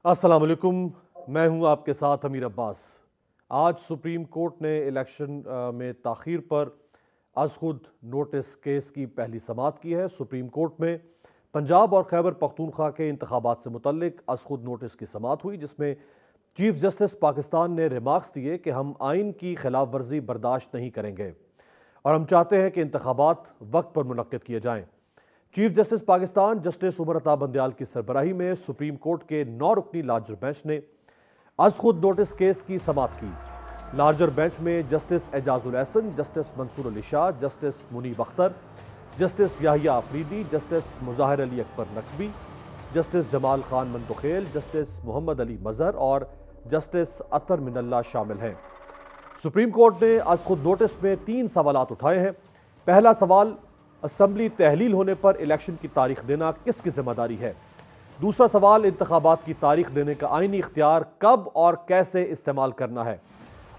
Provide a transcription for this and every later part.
अस्सलाम वालेकुम। मैं हूं आपके साथ अमीर अब्बास। आज सुप्रीम कोर्ट ने इलेक्शन में ताख़ीर पर अज़ खुद नोटिस केस की पहली समाअत की है। सुप्रीम कोर्ट में पंजाब और खैबर पख्तूनख्वा के इंतखाबात से मुतल्लिक अज़ खुद नोटिस की समाअत हुई, जिसमें चीफ जस्टिस पाकिस्तान ने रिमार्क्स दिए कि हम आइन की खिलाफ वर्जी बर्दाश्त नहीं करेंगे और हम चाहते हैं कि इंतखाबात वक्त पर मुनक्किद किए जाएं। Chief justice Pakistan justice Umar Ata Bandial की सरबराही में सुप्रीम कोर्ट के 9 रुकनी लार्जर बेंच ने अज़ खुद नोटिस केस की समाअत की। लार्जर बेंच में justice Ijazul Ahsan, justice Mansoor Ali Shah, justice Munib Akhtar, justice Yahya Afridi, justice Mazahar Ali Akbar Naqvi, justice Jamal Khan Mandokhail, justice Muhammad Ali Mazhar और जस्टिस अतर मिनल्ला शामिल हैं। सुप्रीम कोर्ट ने अज़ खुद नोटिस में 3 सवालात उठाए हैं। पहला सवाल, असम्बली तहलील होने पर इलेक्शन की तारीख देना किसकी जिम्मेदारी है। दूसरा सवाल, इंतखाबात की तारीख देने का आईनी इख्तियार कब और कैसे इस्तेमाल करना है।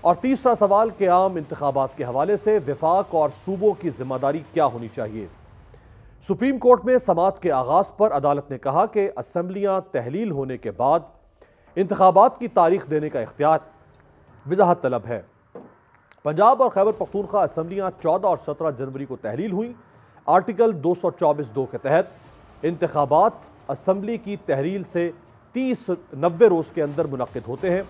और तीसरा सवाल कि आम इंतखाबात के हवाले से विफाक और सूबों की जिम्मेदारी क्या होनी चाहिए। सुप्रीम कोर्ट में समाअत के आगाज पर अदालत ने कहा कि असम्बलियां तहलील होने के बाद इंतखाबात की तारीख देने का इख्तियार वजाहत तलब है। पंजाब और खैबर पख्तूनख्वा असम्बलियां 14 और 17 जनवरी को तहलील हुई। आर्टिकल 224(2) के तहत इंतखाबात असम्बली की तहरील से 90 रोज़ के अंदर मुनक्किद होते हैं।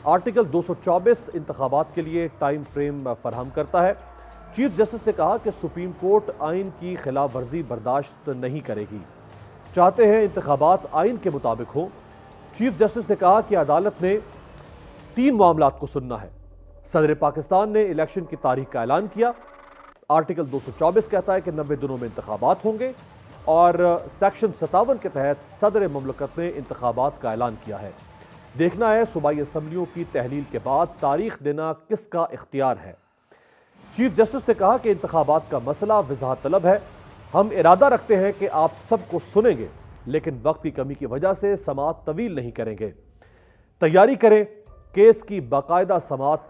आर्टिकल 224 इंतखाबात के लिए टाइम फ्रेम फराहम करता है। चीफ जस्टिस ने कहा कि सुप्रीम कोर्ट आइन की खिलाफ वर्जी बर्दाश्त नहीं करेगी, चाहते हैं इंतखाबात आइन के मुताबिक हो। चीफ जस्टिस ने कहा कि अदालत ने 3 मामलात को सुनना है। सदर पाकिस्तान ने इलेक्शन की तारीख का ऐलान किया। आर्टिकल 224 कहता है कि 90 दिनों में इंतखाबात होंगे और सेक्शन 57 के तहत सदर मुमलकत ने इंतखाबात का ऐलान किया है। देखना है सूबाई असम्बलियों की तहलील के बाद तारीख देना किसका इख्तियार है। चीफ जस्टिस ने कहा कि इंतखाबात का मसला वजाहत तलब है। हम इरादा रखते हैं कि आप सबको सुनेंगे, लेकिन वक्त की कमी की वजह से समाअत तवील नहीं करेंगे। तैयारी करें, केस की बाकायदा समाअत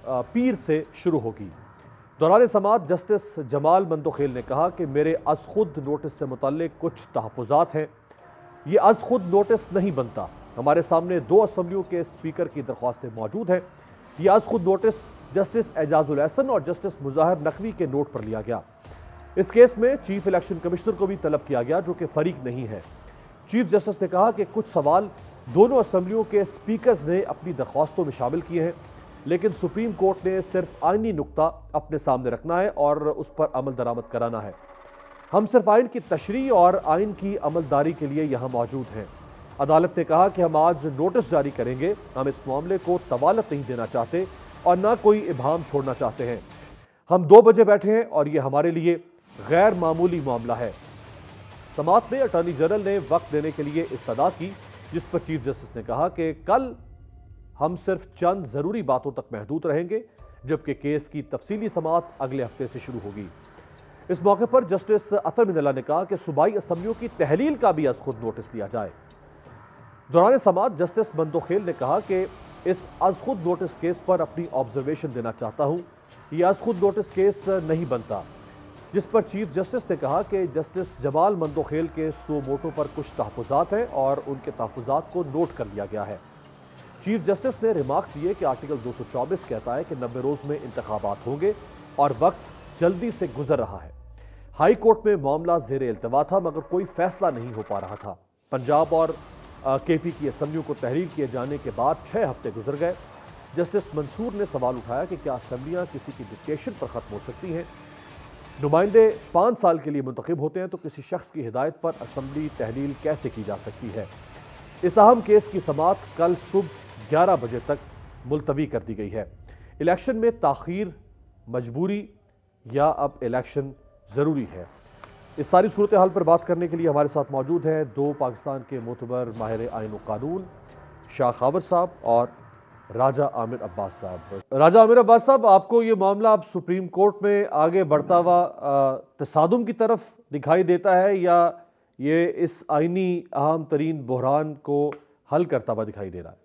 पीर से शुरू होगी। दौरान समाअत जस्टिस जमाल मंतुखेल ने कहा कि मेरे अज़ खुद नोटिस से मुतल्लिक कुछ तहफ़्फ़ुज़ात हैं। ये अज़ खुद नोटिस नहीं बनता। हमारे सामने 2 असम्बलियों के स्पीकर की दरख्वास्तें मौजूद हैं। यह अज़ खुद नोटिस जस्टिस एजाजुल एहसन और जस्टिस मुज़ाहिर नकवी के नोट पर लिया गया। इस केस में चीफ इलेक्शन कमिश्नर को भी तलब किया गया, जो कि फरीक नहीं है। चीफ जस्टिस ने कहा कि कुछ सवाल दोनों असम्बलियों के स्पीकर्स ने अपनी दरख्वास्तों में शामिल किए हैं, लेकिन सुप्रीम कोर्ट ने सिर्फ आइनी नुक्ता अपने सामने रखना है और उस पर अमल दरामद कराना है। हम सिर्फ आइन की तशरीह और आइन की अमलदारी के लिए यहाँ मौजूद हैं। अदालत ने कहा कि हम आज नोटिस जारी करेंगे। हम इस मामले को तवालत नहीं देना चाहते और ना कोई इबाहम छोड़ना चाहते हैं। हम 2 बजे बैठे हैं और यह हमारे लिए गैर मामूली मामला है। समाअत में अटॉर्नी जनरल ने वक्त देने के लिए इस्तदा की, जिस पर चीफ जस्टिस ने कहा कि कल हम सिर्फ चंद जरूरी बातों तक महदूद रहेंगे, जबकि केस की तफसीली समाअत अगले हफ्ते से शुरू होगी। इस मौके पर जस्टिस अतर मिनल्ला ने कहा कि सूबाई असम्बलियों की तहलील का भी अज़ खुद नोटिस लिया जाए। दौरान समाअत जस्टिस मंतुखेल ने कहा कि इस अज़ खुद नोटिस केस पर अपनी ऑब्जर्वेशन देना चाहता हूं। यह अज़ खुद नोटिस केस नहीं बनता। जिस पर चीफ जस्टिस ने कहा कि जस्टिस जमाल मंतुखेल के सो मोटो पर कुछ तहफ़्फ़ुज़ात हैं और उनके तहफ़्फ़ुज़ात को नोट कर लिया गया है। चीफ जस्टिस ने रिमार्क दिए कि आर्टिकल 224 कहता है कि 90 रोज़ में इंतखाबात होंगे और वक्त जल्दी से गुजर रहा है। हाई कोर्ट में मामला ज़ेर इल्तवा था, मगर कोई फैसला नहीं हो पा रहा था। पंजाब और केपी की असम्बलियों को तहरीर किए जाने के बाद 6 हफ्ते गुजर गए। जस्टिस मंसूर ने सवाल उठाया कि क्या असम्बलियां किसी की डिक्टेशन पर ख़त्म हो सकती हैं। नुमाइंदे 5 साल के लिए मुंतखब होते हैं, तो किसी शख्स की हिदायत पर असम्बली तहलील कैसे की जा सकती है। इस अहम केस की समाअत कल सुबह 11 बजे तक मुलतवी कर दी गई है। इलेक्शन में ताख़ीर मजबूरी या अब इलेक्शन ज़रूरी है। इस सारी सूरत हाल पर बात करने के लिए हमारे साथ मौजूद हैं 2 पाकिस्तान के मोतबर माहिर आइन व कानून, शाह खावर साहब और राजा आमिर अब्बास साहब। राजा आमिर अब्बास साहब, आपको ये मामला अब सुप्रीम कोर्ट में आगे बढ़ता हुआ तसादुम की तरफ दिखाई देता है, या ये इस आइनी अहम तरीन बहरान को हल करता हुआ दिखाई दे रहा है?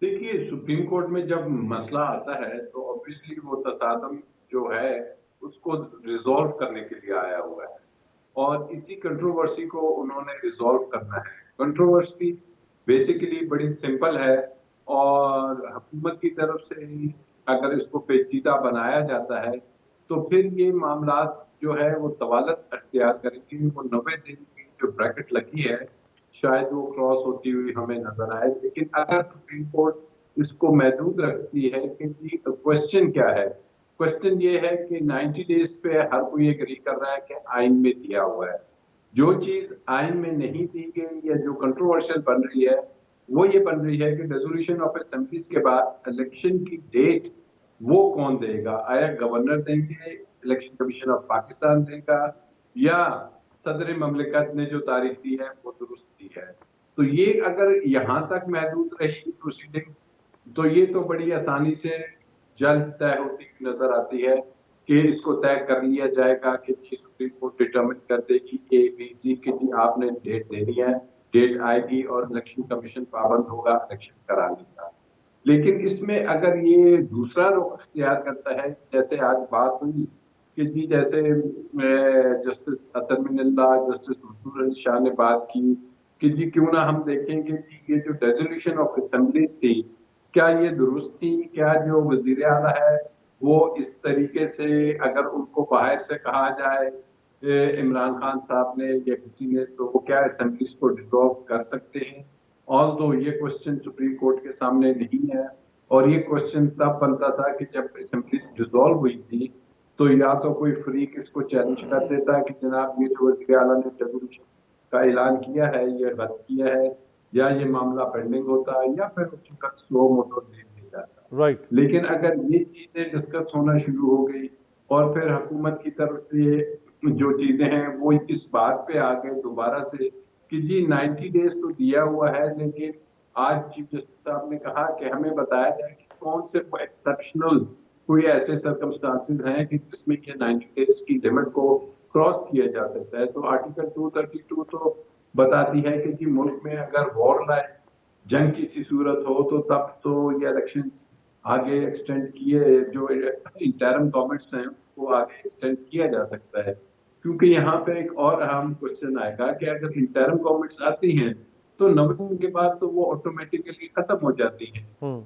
देखिए, सुप्रीम कोर्ट में जब मसला आता है तो ऑब्वियसली वो तसादम जो है उसको रिजॉल्व करने के लिए आया हुआ है और इसी कंट्रोवर्सी को उन्होंने रिजॉल्व करना है। कंट्रोवर्सी बेसिकली बड़ी सिंपल है और हुकूमत की तरफ से अगर इसको पेचीदा बनाया जाता है तो फिर ये मामला जो है वो तवालत अख्तियार करेंगे। वो 90 दिन की जो ब्रैकेट लगी है शायद वो क्रॉस होती हुई हमें नजर आए। लेकिन अगर सुप्रीम कोर्ट इसको महदूद रखती है कि जी क्वेश्चन क्या है, क्वेश्चन ये है कि 90 डेज पे हर कोई एग्री कर रहा है कि आइन में दिया हुआ है, जो चीज आइन में नहीं दी गई या जो कंट्रोवर्शियल बन रही है वो ये बन रही है कि रेजोल्यूशन ऑफ असेंबलीज के बाद इलेक्शन की डेट वो कौन देगा? आया गवर्नर देंगे, इलेक्शन कमीशन ऑफ पाकिस्तान देगा, या सदर ममलिकत ने जो तारीख दी है वो दुरुस्त दी है? तो ये अगर यहाँ तक महदूद रही प्रोसीडिंग्स तो ये तो बड़ी आसानी से जल्द तय होती हुई नजर आती है कि इसको तय कर लिया जाएगा कि जी सुप्रीम कोर्ट डिटरमिन कर देगी ए बी सी कि जी आपने डेट देनी है, डेट आएगी और इलेक्शन कमीशन पाबंद होगा इलेक्शन कराने का। लेकिन इसमें अगर ये दूसरा रुख अख्तियार करता है, जैसे आज बात हुई कि जी जैसे जस्टिस अतर मिनल्ला, जस्टिस मंसूर अली शाह ने बात की कि जी क्यों ना हम देखें कि जी ये जो रेजोल्यूशन ऑफ असेंबलीज थी क्या ये दुरुस्त थी? क्या जो वजीर आला है वो इस तरीके से अगर उनको बाहर से कहा जाए इमरान खान साहब ने या किसी ने, तो वो क्या असेंबलीज को डिसॉल्व कर सकते हैं? ऑल्दो ये क्वेश्चन सुप्रीम कोर्ट के सामने नहीं है और ये क्वेश्चन तब बनता था कि जब असेंबलीज डिसॉल्व हुई थी तो या तो कोई फ्रीक इसको चैलेंज कर देता है कि जनाब ये जो वज़ीर आला ने रेजोल्यूशन का ऐलान किया है ये रद्द किया है, या ये मामला पेंडिंग होता है, या फिर उस वक्त सो मोटो दे दिया जाता। राइट। लेकिन अगर ये चीजें डिस्कस होना शुरू हो गई और फिर हुकूमत की तरफ से जो चीजें हैं वो इस बात पे आ गए दोबारा से कि जी 90 डेज तो दिया हुआ है, लेकिन आज चीफ जस्टिस साहब ने कहा कि हमें बताया जाए कि कौन से एक्सेप्शनल कोई ऐसे सर्कमस्टांसेस हैं कि जिसमें ये 90 डेज की लिमिट को क्रॉस किया जा सकता है। तो आर्टिकल 232 तो बताती है कि जी मुल्क में अगर वॉर लाए, जंग की सी सूरत हो तो तब तो ये इलेक्शंस आगे एक्सटेंड किए, जो इंटरिम गवर्नमेंट्स हैं वो आगे एक्सटेंड किया जा सकता है। क्योंकि यहाँ पे एक और अहम क्वेश्चन आएगा कि अगर इंटरिम गवर्नमेंट्स आती हैं तो 90 दिन के बाद तो वो ऑटोमेटिकली खत्म हो जाती हैं,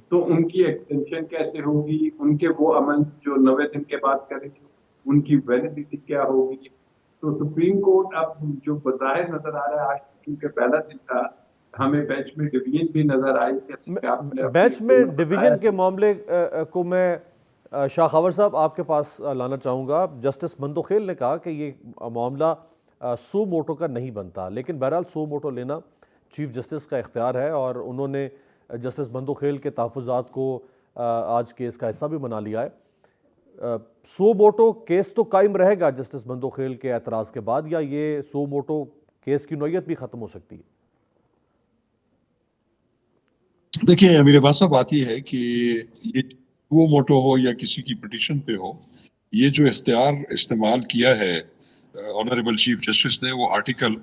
तो उनकी एक्सटेंशन कैसे होगी? उनके वो अमल जो 90 दिन के बाद करेंगे उनकी वैलिडिटी क्या होगी? तो सुप्रीम कोर्ट अब जो बज़ाहिर नजर आ रहा है, आज क्योंकि पहला दिन था, हमें बेंच में डिवीजन भी नजर आई जैसे कि आपने बेंच में डिवीजन के मामले को मैं शाह खबर साहब आपके पास लाना चाहूँगा। जस्टिस मंदोखेल ने कहा कि ये मामला सू मोटो का नहीं बनता, लेकिन बहरहाल सू मोटो लेना चीफ जस्टिस का इख्तियार है और उन्होंने जस्टिस मंदोखेल के तहफ़्फ़ुज़ात को आज केस का हिस्सा भी बना लिया है। सू मोटो केस तो कायम रहेगा जस्टिस मंदोखेल के एतराज़ के बाद, या ये सू मोटो केस की नौयत भी ख़त्म हो सकती है? देखिए मेरे पास बात यह है कि ये वो मोटो हो या किसी की पिटीशन पे हो, ये जो इख्तियार इस्तेमाल किया है ऑनरेबल चीफ जस्टिस ने वो आर्टिकल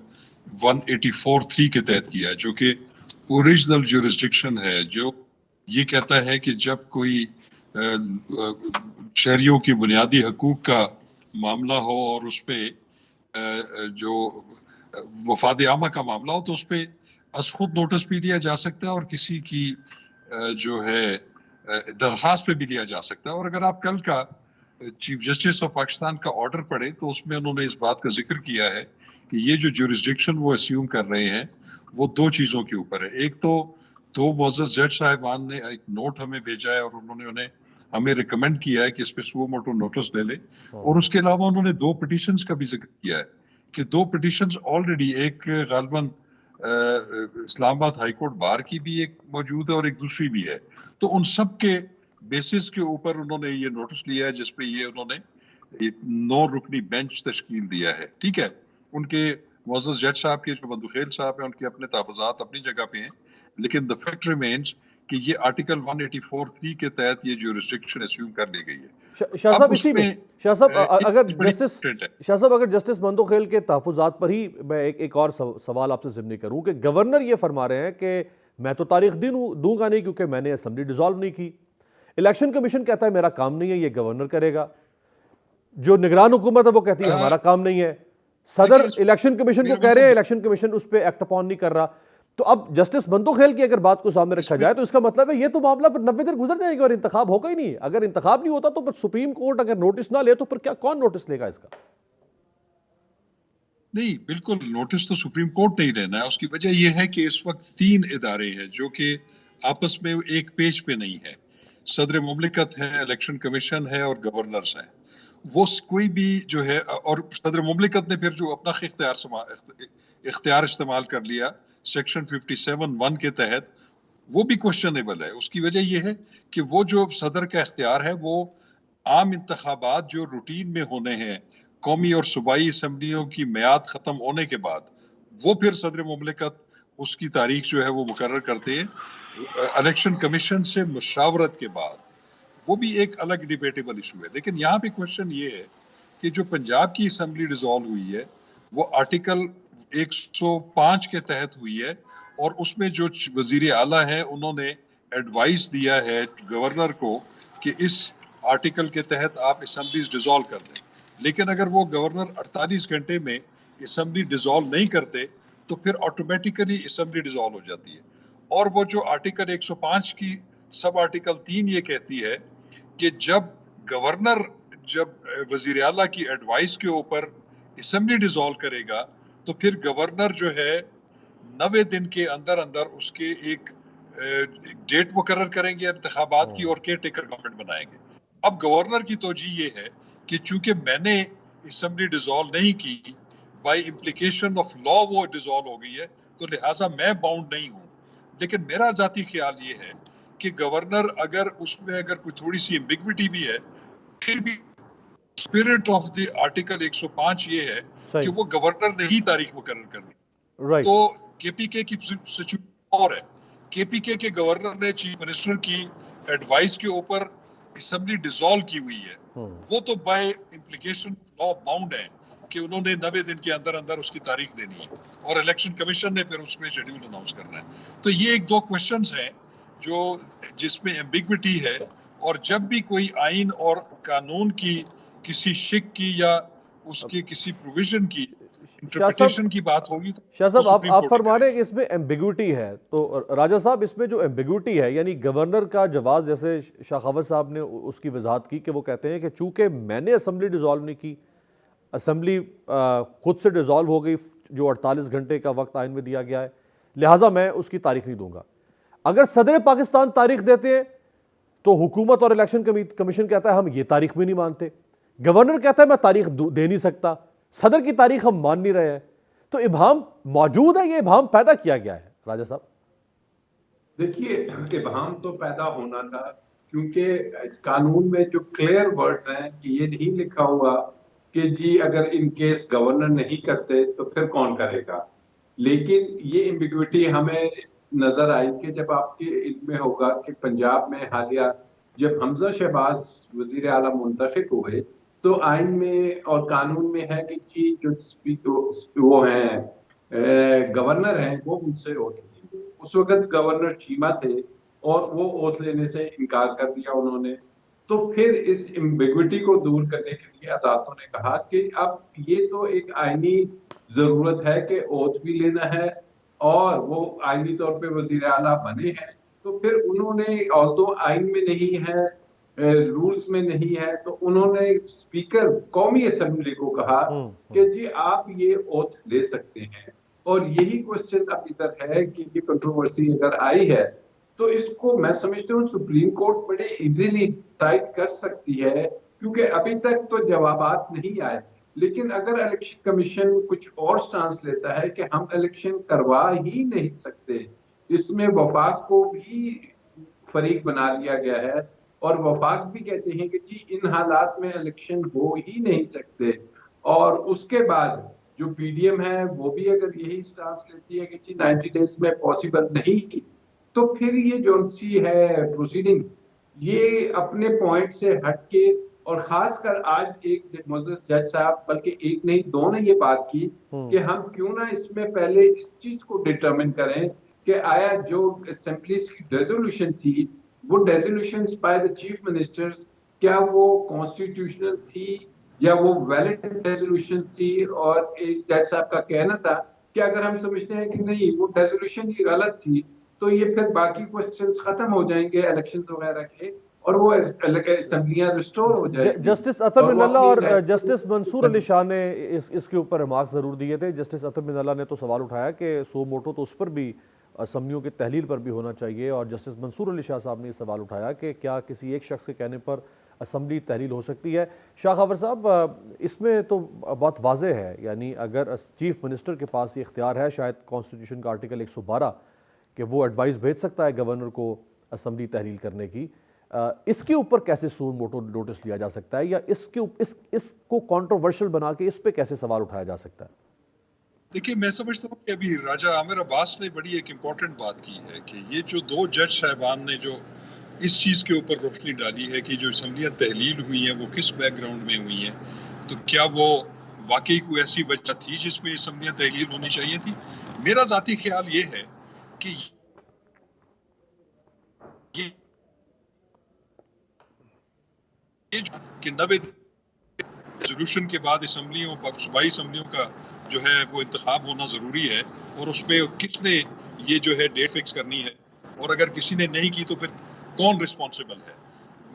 184(3) के तहत किया है, जो कि ओरिजिनल ज्यूरिसडिक्शन है, जो ये कहता है कि जब कोई शहरियों की बुनियादी हकूक का मामला हो और उस पर जो वफाद आमा का मामला हो तो उस पर अस खुद नोटिस भी लिया जा सकता है और किसी की जो है दरखास्त पे भी लिया जा सकता है। और अगर आप कल का चीफ जस्टिस ऑफ पाकिस्तान का ऑर्डर पढ़े तो उसमें उन्होंने इस बात का जिक्र किया है कि ये जो ज्यूरिसडिक्शन वो अस्यूम कर रहे हैं वो दो चीज़ों के ऊपर है। एक तो दो मोअज़्ज़ज़ जज साहिबान ने एक नोट हमें भेजा है और उन्होंने हमें रिकमेंड किया है कि इस पे सुओ मोटो नोटिस ले ले, और उसके अलावा उन्होंने दो पिटीशंस का भी जिक्र किया है कि दो पिटीशंस ऑलरेडी, एक गालिबन इस्लामाबाद हाईकोर्ट बार की भी एक मौजूद है और एक दूसरी भी है, तो उन सब के बेसिस के ऊपर उन्होंने ये नोटिस लिया है जिसपे ये उन्होंने एक 9 रुकनी बेंच तश्कील दिया है। ठीक है, उनके मुअज़्ज़ज़ जज साहब के जो मंदोखेल साहब हैं उनके अपने तहफ़्फ़ुज़ात अपनी जगह पे हैं, लेकिन द फैक्ट रिमेन्स कि ये आर्टिकल 184(3) के तहत ये ज्यूरिसडिक्शन अस्यूम कर ली गई है। शाह साहब इसी में शाह साहब अगर जस्टिस मंदोखेल के तहफ़्फ़ुज़ात पर ही मैं एक और सवाल आपसे ज़िम्नी करूं कि गवर्नर ये फरमा रहे हैं कि मैं तो तारीख दूंगा नहीं क्योंकि मैंने असेंबली डिसॉल्व नहीं की। इलेक्शन कमीशन कहता है मेरा काम नहीं है, ये गवर्नर करेगा। जो निगरान हुकूमत है वो कहती है हमारा काम नहीं है। सदर इलेक्शन कमीशन को कह रहे हैं इलेक्शन कमीशन उस पर एक्ट अपॉन नहीं कर रहा। तो अब जस्टिस बंदोखेल की अगर बात को सामने रखा जाए तो इसका मतलब है ये तो मामला पर 90 दिन गुजर जाएंगे और इंतखाब होगा ही नहीं। अगर इंतखाब नहीं होता तो फिर सुप्रीम कोर्ट अगर नोटिस ना ले तो फिर क्या कौन नोटिस लेगा इसका? नहीं, बिल्कुल नोटिस तो सुप्रीम कोर्ट नहीं लेना है। उसकी वजह यह है कि इस वक्त 3 इदारे हैं जो कि आपस में एक पेज पे नहीं है। सदर मुमलिकत है, इलेक्शन कमीशन है और गवर्नर्स हैं। वो कोई भी जो है, और सदर मुमलिकत ने फिर जो अपना इख्तियार इस्तेमाल कर लिया सेक्शन 57(1) के तहत, वो भी क्वेश्चनेबल है। उसकी वजह यह है कि वो जो सदर का इख्तियार है वो आम इंतखाबात जो रूटीन में होने हैं, कौमी और सूबाई असम्बलियों की मियाद खत्म होने के बाद, वो फिर सदर मुमलिकत उसकी तारीख जो है वो मुकर्रर करते हैं इलेक्शन कमीशन से मुशावरत के बाद। वो भी एक अलग डिबेटेबल इशू है। लेकिन यहाँ पे क्वेश्चन ये है कि जो पंजाब की असम्बली डिसॉल्व हुई है वो आर्टिकल 105 के तहत हुई है, और उसमें जो वजीर आला है उन्होंने एडवाइस दिया है गवर्नर को कि इस आर्टिकल के तहत आप असम्बलीज डिसॉल्व कर दें। लेकिन अगर वो गवर्नर 48 घंटे में असम्बली डिसॉल्व नहीं करते तो फिर ऑटोमेटिकली असम्बली डिसॉल्व हो जाती है। और वो जो आर्टिकल 105 की सब आर्टिकल 3 ये कहती है कि जब गवर्नर वजीर आला की एडवाइस के ऊपर असम्बली डिसॉल्व करेगा तो फिर गवर्नर जो है 90 दिन के अंदर अंदर उसके एक डेट मुकर्रर करेंगे इंतखाबात की और केयर टेकर गवर्नमेंट बनाएंगे। अब गवर्नर की तोजी ये है कि चूंकि मैंने असम्बली डिसॉल्व नहीं की, बाय इम्प्लीकेशन ऑफ लॉ वो डिसॉल्व हो गई है, तो लिहाजा मैं बाउंड नहीं हूँ। लेकिन मेरा जाती ख्याल ये है कि गवर्नर अगर उसमें अगर कोई थोड़ी सी एम्बिग्विटी भी है, फिर भी स्पिरिट ऑफ द आर्टिकल 105 ये है कि वो गवर्नर ने ही तारीख मुकर्रर करनी। तो केपीके की सिचुएशन और है, केपीके के गवर्नर ने चीफ मिनिस्टर की एडवाइस के ऊपर असम्बली डिसॉल्व की हुई है, वो तो बाय इम्प्लीकेशन लॉ बाउंड है कि उन्होंने 90 दिन के अंदर अंदर उसकी तारीख देनी है, और इलेक्शन कमीशन ने फिर उसमें शेड्यूल अनाउंस करना है। तो ये एक दो क्वेश्चंस हैं जो जिसमें एम्बिग्विटी है, और जब भी कोई आइन और कानून की किसी शिक की या उसके किसी प्रोविजन की इंटरप्रिटेशन की बात होगी शाह साहब आप फरमा रहे हैं कि इसमें एम्बिग्विटी है, तो राजा साहब इसमें जो एम्बिग्विटी है यानी गवर्नर का जवाब, जैसे शाखावत साहब ने उसकी वजाहत की कि वो कहते हैं कि चूंकि मैंने असम्बली डिसॉल्व नहीं की, असम्बली खुद से डिसॉल्व हो गई जो 48 घंटे का वक्त आइन में दिया गया है, लिहाजा मैं उसकी तारीख नहीं दूंगा। अगर सदर पाकिस्तान तारीख देते हैं तो हुकूमत और इलेक्शन कमीशन कहता है हम ये तारीख भी नहीं मानते, गवर्नर कहता है मैं तारीख दे नहीं सकता, सदर की तारीख हम मान नहीं रहे हैं। तो इबहम मौजूद है, ये इबहम पैदा किया गया है राजा साहब? देखिए, इबहम तो पैदा होना था क्योंकि कानून में जो क्लियर वर्ड्स हैं कि ये नहीं लिखा हुआ कि जी अगर इन केस गवर्नर नहीं करते तो फिर कौन करेगा। लेकिन ये एम्बिग्विटी हमें नजर आई कि जब आपके इल्म में होगा कि पंजाब में हालिया जब हमजा शहबाज वजीर आला मुंतखब हुए तो आइन में और कानून में है कि जी जो वो हैं गवर्नर हैं वो उनसे ओथ लेंगे। उस वक्त गवर्नर चीमा थे और वो ओथ लेने से इनकार कर दिया उन्होंने। तो फिर इस एम्बिग्विटी को दूर करने के लिए अदालतों ने कहा कि अब ये तो एक आईनी जरूरत है कि ओथ भी लेना है और वो आईनी तौर पे वजीर आला बने हैं, तो फिर उन्होंने और तो आइन में नहीं है, रूल्स में नहीं है, तो उन्होंने स्पीकर कौमी असेंबली को कहा कि जी आप ये ओथ ले सकते हैं। और यही क्वेश्चन अब इधर है कि ये कंट्रोवर्सी अगर आई है तो इसको मैं समझती हूँ सुप्रीम कोर्ट बड़े इजीली डिसाइड कर सकती है क्योंकि अभी तक तो जवाबात नहीं आए। लेकिन अगर इलेक्शन कमीशन कुछ और स्टांस लेता है कि हम इलेक्शन करवा ही नहीं सकते, इसमें वफाक को भी फरीक बना दिया गया है और वफाक भी कहते हैं कि जी इन हालात में इलेक्शन हो ही नहीं सकते, और उसके बाद जो पीडीएम है वो भी अगर यही स्टांस लेती है कि जी 90 डेज में पॉसिबल नहीं, तो फिर ये जो सी है प्रोसीडिंग्स ये अपने पॉइंट से हटके, और खासकर आज एक मोअज़्ज़ज़ जज साहब बल्कि एक नहीं दो ने ये बात की कि हम क्यों ना इसमें पहले इस चीज को डिटरमिन करें कि आया जो असेंबलीज की रेजोल्यूशन थी वो resolutions by the chief ministers क्या वो कॉन्स्टिट्यूशनल थी या वो वैलिड रेजोल्यूशन थी। और एक जज साहब का कहना था कि अगर हम समझते हैं कि नहीं वो रेजोल्यूशन ही गलत थी, तो ये फिर बाकी क्वेश्चंस खत्म हो जाएंगे इलेक्शंस वगैरह के, और वो असेंबलियां रिस्टोर हो जाएगी जस्टिस अतर और वो मिनल्ला अपनी और जस्टिस मंसूर अली नेचुरल। शाह ने इसके ऊपर रिमार्क्स जरूर दिए थे। जस्टिस अतर मिनल्ला ने तो सवाल उठाया कि सो मोटो तो उस पर भी, असम्बलियों की तहलील पर भी होना चाहिए, और जस्टिस मंसूर अली शाह साहब ने ये सवाल उठाया कि क्या किसी एक शख्स के कहने पर असम्बली तहलील हो सकती है। शाह खबर साहब, इसमें तो बहुत वाज़ेह है, यानी अगर चीफ मिनिस्टर के पास ये इख्तियार है, शायद कॉन्स्टिट्यूशन का आर्टिकल 112, कि वो एडवाइस भेज सकता है गवर्नर को असम्बली तहलील करने की, इसके ऊपर कैसे सो मोटो नोटिस लिया जा सकता है, या इसको कंट्रोवर्शियल बना के इस पे कैसे सवाल उठाया जा सकता है? देखिए, मैं समझता हूँ कि अभी राजा आमिर अब्बास ने बड़ी एक इम्पोर्टेंट बात की है कि ये जो दो जज साहबान ने जो इस चीज़ के ऊपर रोशनी डाली है कि जो असम्बलियाँ तहलील हुई हैं वो किस बैकग्राउंड में हुई हैं, तो क्या वो वाकई कोई ऐसी वजह थी जिसमें असम्बलियाँ तहलील होनी चाहिए थी। मेरा ज़ाती ख्याल ये है कि कि 90 रेजोल्यूशन के बाद सूबाई असम्बलियों का जो है वो इंतखाब होना ज़रूरी है, और उसमें किसने ये जो है डेट फिक्स करनी है, और अगर किसी ने नहीं की तो फिर कौन रिस्पॉन्सिबल है।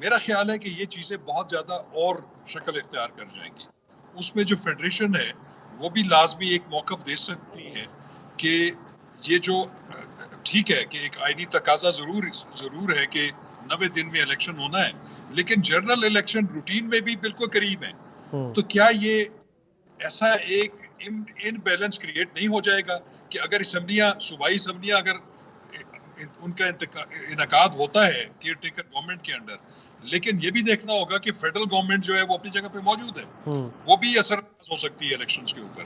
मेरा ख्याल है कि ये चीज़ें बहुत ज़्यादा और शक्ल इख्तियार कर जाएंगी। उसमें जो फेडरेशन है वो भी लाजमी एक मौक़िफ़ दे सकती है कि ये जो ठीक है कि एक आईनी तकाजा ज़रूर है कि 90 दिन में इलेक्शन होना है, लेकिन जनरल इलेक्शन रूटीन में भी बिल्कुल करीब है। तो क्या ये ऐसा एक इनबैलेंस क्रिएट नहीं हो जाएगा कि अगर सूबाई असम्बलियां अगर उनका इनकाद होता है केयर टेकर गवर्नमेंट के अंडर, लेकिन ये भी देखना होगा कि फेडरल गवर्नमेंट जो है वो अपनी जगह पे मौजूद है, वो भी असर हो सकती है इलेक्शंस के ऊपर।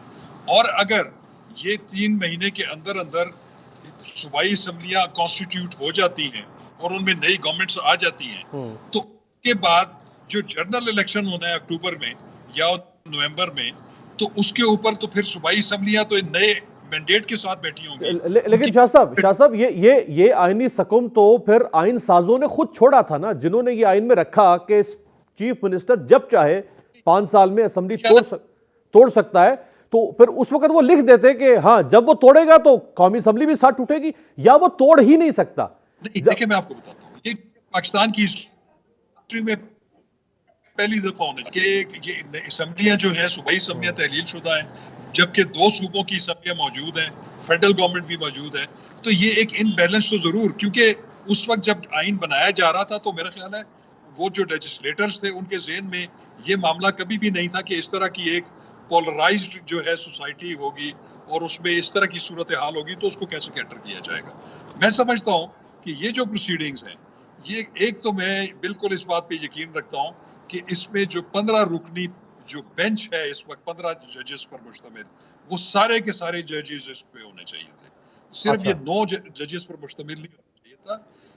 और अगर ये 3 महीने के अंदर अंदर सूबाई असम्बलियां कॉन्स्टिट्यूट हो जाती हैं और उनमें नई गवर्नमेंट्स आ जाती हैं, तो उसके बाद जो जनरल इलेक्शन होना है अक्टूबर में या नवंबर में, तो उसके ऊपर तो फिर सूबाई असम्बलियां तो नए मैंडेट के साथ बैठी होंगी। लेकिन शाह साहब, ये आईनी सकम तो फिर आइन साजों ने खुद छोड़ा था ना, जिन्होंने ये आइन में रखा कि चीफ मिनिस्टर जब चाहे 5 साल में असेंबली तोड़ सकता है, तो फिर उस वक्त वो लिख देते कि हाँ, जब वो तोड़ेगा तो कौमी असेंबली भी साथ टूटेगी, या वो तोड़ ही नहीं सकता। देखिए, मैं आपको बताता हूँ, ये पाकिस्तान की हिस्ट्री में पहली दफा होने कि ये असम्बलियां जो है सूबाई असम्बलियां तहलील शुदा है, जबकि 2 सूबों की असम्बलियां मौजूद हैं, फेडरल गवर्नमेंट भी मौजूद है। तो ये एक इनबैलेंस तो जरूर, क्योंकि उस वक्त जब आइन बनाया जा रहा था तो मेरा ख्याल है वो जो लेजिस्लेटर्स थे उनके ज़हन में ये मामला कभी भी नहीं था कि इस तरह की एक पोलराइज्ड जो है सोसाइटी होगी और उसमें इस तरह की सूरत हाल होगी, तो उसको कैसे कैटर किया जाएगा। मैं समझता हूँ कि ये जो प्रोसीडिंग्स हैं, ये एक तो मैं बिल्कुल इस बात पे यकीन रखता हूँ कि इसमें जो 15 रुकनी जो बेंच है इस वक्त 15 जजेस पर मुश्तमिल, वो सारे के सारे जजेस इस पे होने चाहिए थे। सिर्फ ये 9 जजेस पर मुश्तमिल नहीं होना चाहिए था,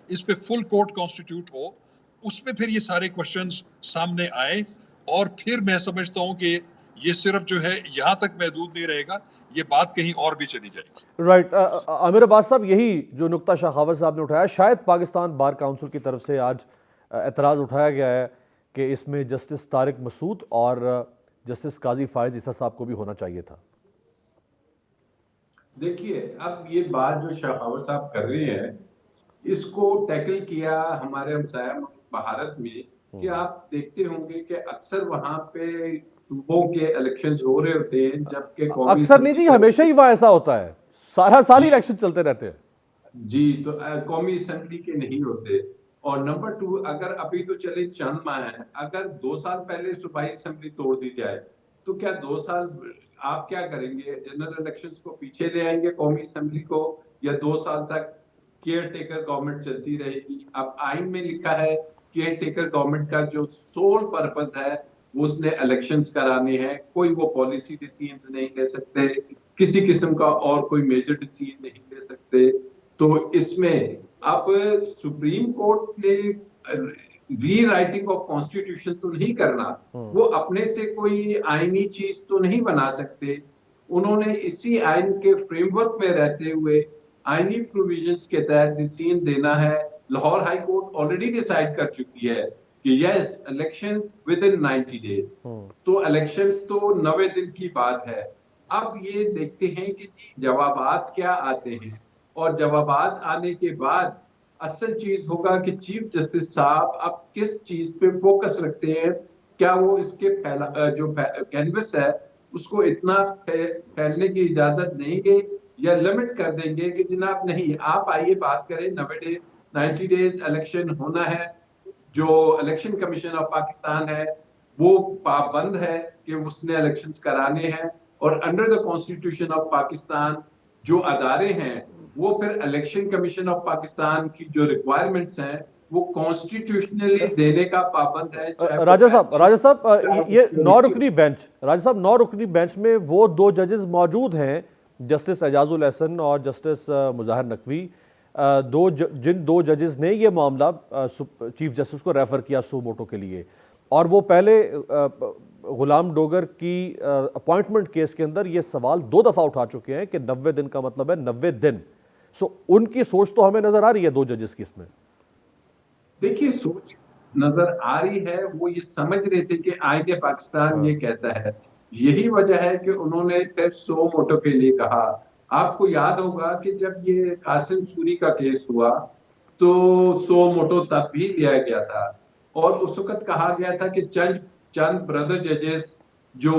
इस पे फुल कोर्ट कॉन्स्टिट्यूट हो, उसमें फिर ये सारे क्वेश्चंस सामने आए, और फिर मैं समझता हूँ कि ये सिर्फ जो है यहाँ तक महदूद नहीं रहेगा, ये बात कहीं और भी चली जाएगी। राइट। आमिर अब्बास साहब, यही जो नुक्ता शाह खावर साहब ने उठाया, शायद पाकिस्तान बार काउंसिल की तरफ से आज एतराज़ उठाया गया है कि इसमें जस्टिस तारिक मसूद और जस्टिस काजी फायज ईसा साहब को भी होना चाहिए था। देखिए, अब ये बात जो शाह खावर साहब कर रहे हैं, इसको टैकल किया हमारे हमसाया भारत में, कि आप देखते होंगे कि अक्सर वहां पे सूबों के इलेक्शंस हो रहे होते हैं, जबकि अक्सर नहीं जी, हमेशा ही वहां ऐसा होता है, सारा साल ही इलेक्शन चलते रहते हैं जी। तो कौमी असेंबली के नहीं होते। और नंबर 2, अगर अभी तो चले चंद माह है, अगर 2 साल पहले सूबाई असेंबली तोड़ दी जाए, तो क्या 2 साल आप क्या करेंगे? जनरल इलेक्शंस को पीछे ले आएंगे कौमी असेंबली को, या 2 साल तक केयर टेकर गवर्नमेंट चलती रहेगी? अब आइन में लिखा है केयर टेकर गवर्नमेंट का जो सोल पर्पस है वो उसने इलेक्शंस कराने हैं, कोई वो पॉलिसी डिसीजंस नहीं ले सकते, किसी किस्म का और कोई मेजर डिसीजन नहीं ले सकते। तो इसमें अब सुप्रीम कोर्ट ने री राइटिंग ऑफ कॉन्स्टिट्यूशन तो नहीं करना, वो अपने से कोई आईनी चीज तो नहीं बना सकते। उन्होंने इसी आइन के फ्रेमवर्क में रहते हुए आईनी प्रोविजंस के तहत डिसीजन देना है। Lahore high court already decide कर चुकी है कि yes, election with in 90 days. तो इलेक्शंस तो 90 दिन की बात है। अब ये देखते हैं कि जी जवाबात क्या आते हैं, और जवाबात आने के बाद असल चीज होगा कि चीफ जस्टिस साहब अब किस चीज पे फोकस रखते हैं। क्या वो इसके जो कैनवस है उसको इतना फैलने की इजाजत देंगे, या लिमिट कर देंगे कि जनाब नहीं, आप आइए बात करें, 90 डेज इलेक्शन होना है। जो इलेक्शन कमीशन ऑफ पाकिस्तान है वो पाबंद है कि उसने इलेक्शंस कराने हैं, और under the constitution of Pakistan जो अदारे हैं वो फिर इलेक्शन कमीशन ऑफ पाकिस्तान की जो रिक्वायरमेंट्स हैं वो कॉन्स्टिट्यूशनली देने का पाबंद है। चाहे राजा साहब ये 9 रुकनी रुकनी बेंच, राजा साहब 9 रुकनी बेंच में वो 2 जजेस मौजूद हैं, जस्टिस एजाजुल एहसन और जस्टिस मुजाहिर नकवी, जिन 2 जजेस ने ये मामला चीफ जस्टिस को रेफर किया सो मोटो के लिए, और वो पहले गुलाम डोगर की अपॉइंटमेंट केस के अंदर ये सवाल 2 दफा उठा चुके हैं कि 90 दिन का मतलब है 90 दिन। सो उनकी सोच तो हमें नजर आ रही है 2 जजेस की इसमें। देखिए, सोच नजर आ रही है, वो ये समझ रहे थे कि आईने पाकिस्तान ये कहता है। यही वजह है कि उन्होंने फिर सो मोटो के लिए कहा। आपको याद होगा कि जब ये कासिम सूरी का केस हुआ तो सो मोटो तब भी लिया गया था, और उस वक्त कहा गया था कि चंद ब्रदर जजेस जो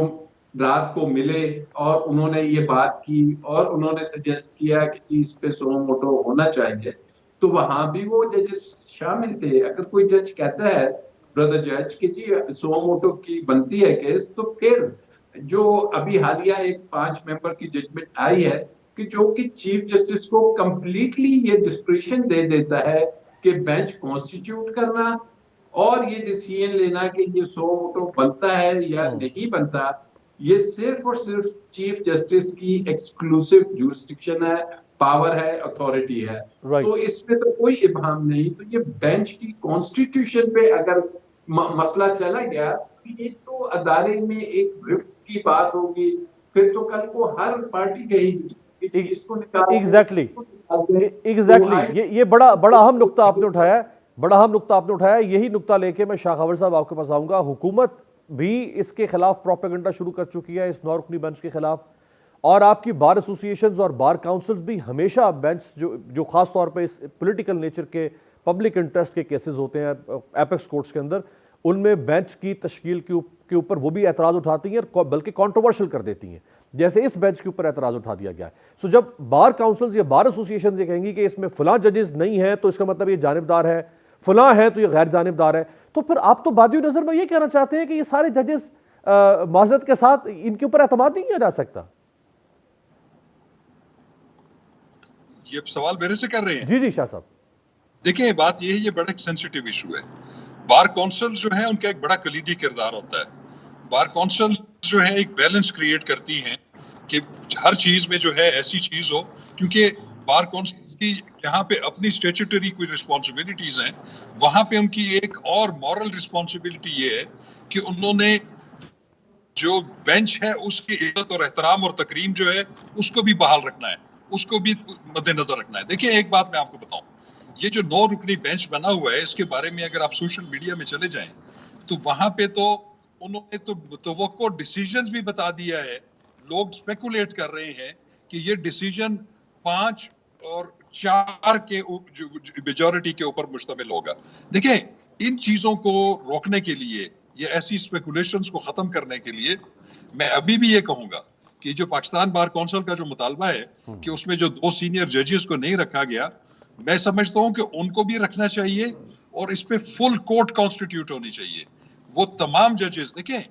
रात को मिले और उन्होंने ये बात की और उन्होंने सजेस्ट किया कि चीज पे सो मोटो होना चाहिए, तो वहां भी वो जजेस शामिल थे। अगर कोई जज कहता है, ब्रदर जज, कि जी सो मोटो की बनती है केस, तो फिर जो अभी हालिया एक 5 मेंबर की जजमेंट आई है कि जो कि चीफ जस्टिस को कंप्लीटली ये डिस्क्रिप्शन दे देता है कि बेंच कॉन्स्टिट्यूट करना और ये डिसीजन लेना कि ये सो मोटो बनता है या नहीं बनता, ये सिर्फ और सिर्फ चीफ जस्टिस की एक्सक्लूसिव जुरिस्डिक्शन है, पावर है, अथॉरिटी है। तो इसमें तो कोई इबाहम नहीं। तो ये बेंच की कॉन्स्टिट्यूशन पे अगर मसला चला गया तो ये तो अदारे में एक रिफ्ट की बात होगी, फिर तो कल को हर पार्टी कहेगी इसको निकाल। एग्जैक्टली ये बड़ा अहम नुक्ता आपने उठाया, बड़ा अहम नुक्ता आपने उठाया। यही नुक्ता लेके मैं शाह खबर साहब आपके पास आऊंगा। हुकूमत भी इसके खिलाफ प्रोपेगेंडा शुरू कर चुकी है, इस 9 रुकनी बेंच के खिलाफ, और आपकी बार एसोसिएशंस और बार काउंसिल्स भी हमेशा बेंच जो खास तौर पे इस पॉलिटिकल नेचर के पब्लिक इंटरेस्ट के केसेस होते हैं एपेक्स कोर्ट्स के अंदर, उनमें बेंच की तश्कील के ऊपर वो भी एतराज़ उठाती हैं, बल्कि कंट्रोवर्शियल कर देती हैं, जैसे इस बेंच के ऊपर एतराज़ उठा दिया गया है। सो जब बार काउंसिल्स या बार एसोसिएशन ये कहेंगी कि इसमें फलां जजेस नहीं है तो इसका मतलब ये जानिबदार है, फलां है तो ये गैर जानिबदार है, तो फिर आप तो बादी नजर में ये कहना चाहते हैं कि ये सारे जजेस माजरत के साथ इनके ऊपर एतमाद नहीं किया जा सकता। ये सवाल मेरे से कर रहे हैं? जी जी शाह साहब। देखिए, बात ये है, ये बड़ा सेंसिटिव इशू है। बार काउंसिल जो है उनका एक बड़ा कलीदी किरदार होता है। बार काउंसिल जो है एक बैलेंस क्रिएट करती हैं कि हर चीज में जो है ऐसी चीज हो, क्योंकि बार काउंसिल की यहाँ पे अपनी स्टैट्यूटरी कोई रिस्पॉन्सिबिलिटीज हैं, वहां पे उनकी एक और मॉरल रिस्पॉन्सिबिलिटी ये है कि उन्होंने जो बेंच है उसकी इज्जत और एहतराम और तकरीम जो है उसको भी बहाल रखना है, उसको भी मद्देनजर रखना है। देखिए, एक बात मैं आपको बताऊं, ये जो 9 रुकनी बेंच बना हुआ है, इसके बारे में अगर आप सोशल मीडिया में चले जाएं तो वहां पे तो उन्होंने तो डिसीजंस भी बता दिया है। लोग स्पेकुलेट कर रहे हैं कि ये डिसीजन 5 और 4 के मेजॉरिटी के ऊपर मुश्तमिल होगा। देखिए, इन चीजों को रोकने के लिए, ये ऐसी स्पेकुलेशंस को खत्म करने के लिए, मैं अभी भी ये कहूंगा कि जो पाकिस्तान बार काउंसिल का जो मुतालबा है कि उसमें जो 2 सीनियर जजेस को नहीं रखा गया, मैं समझता हूं कि उनको भी रखना चाहिए और इस पे फुल कोर्ट कॉन्स्टिट्यूट होनी चाहिए। वो तमाम जजेस, देखें,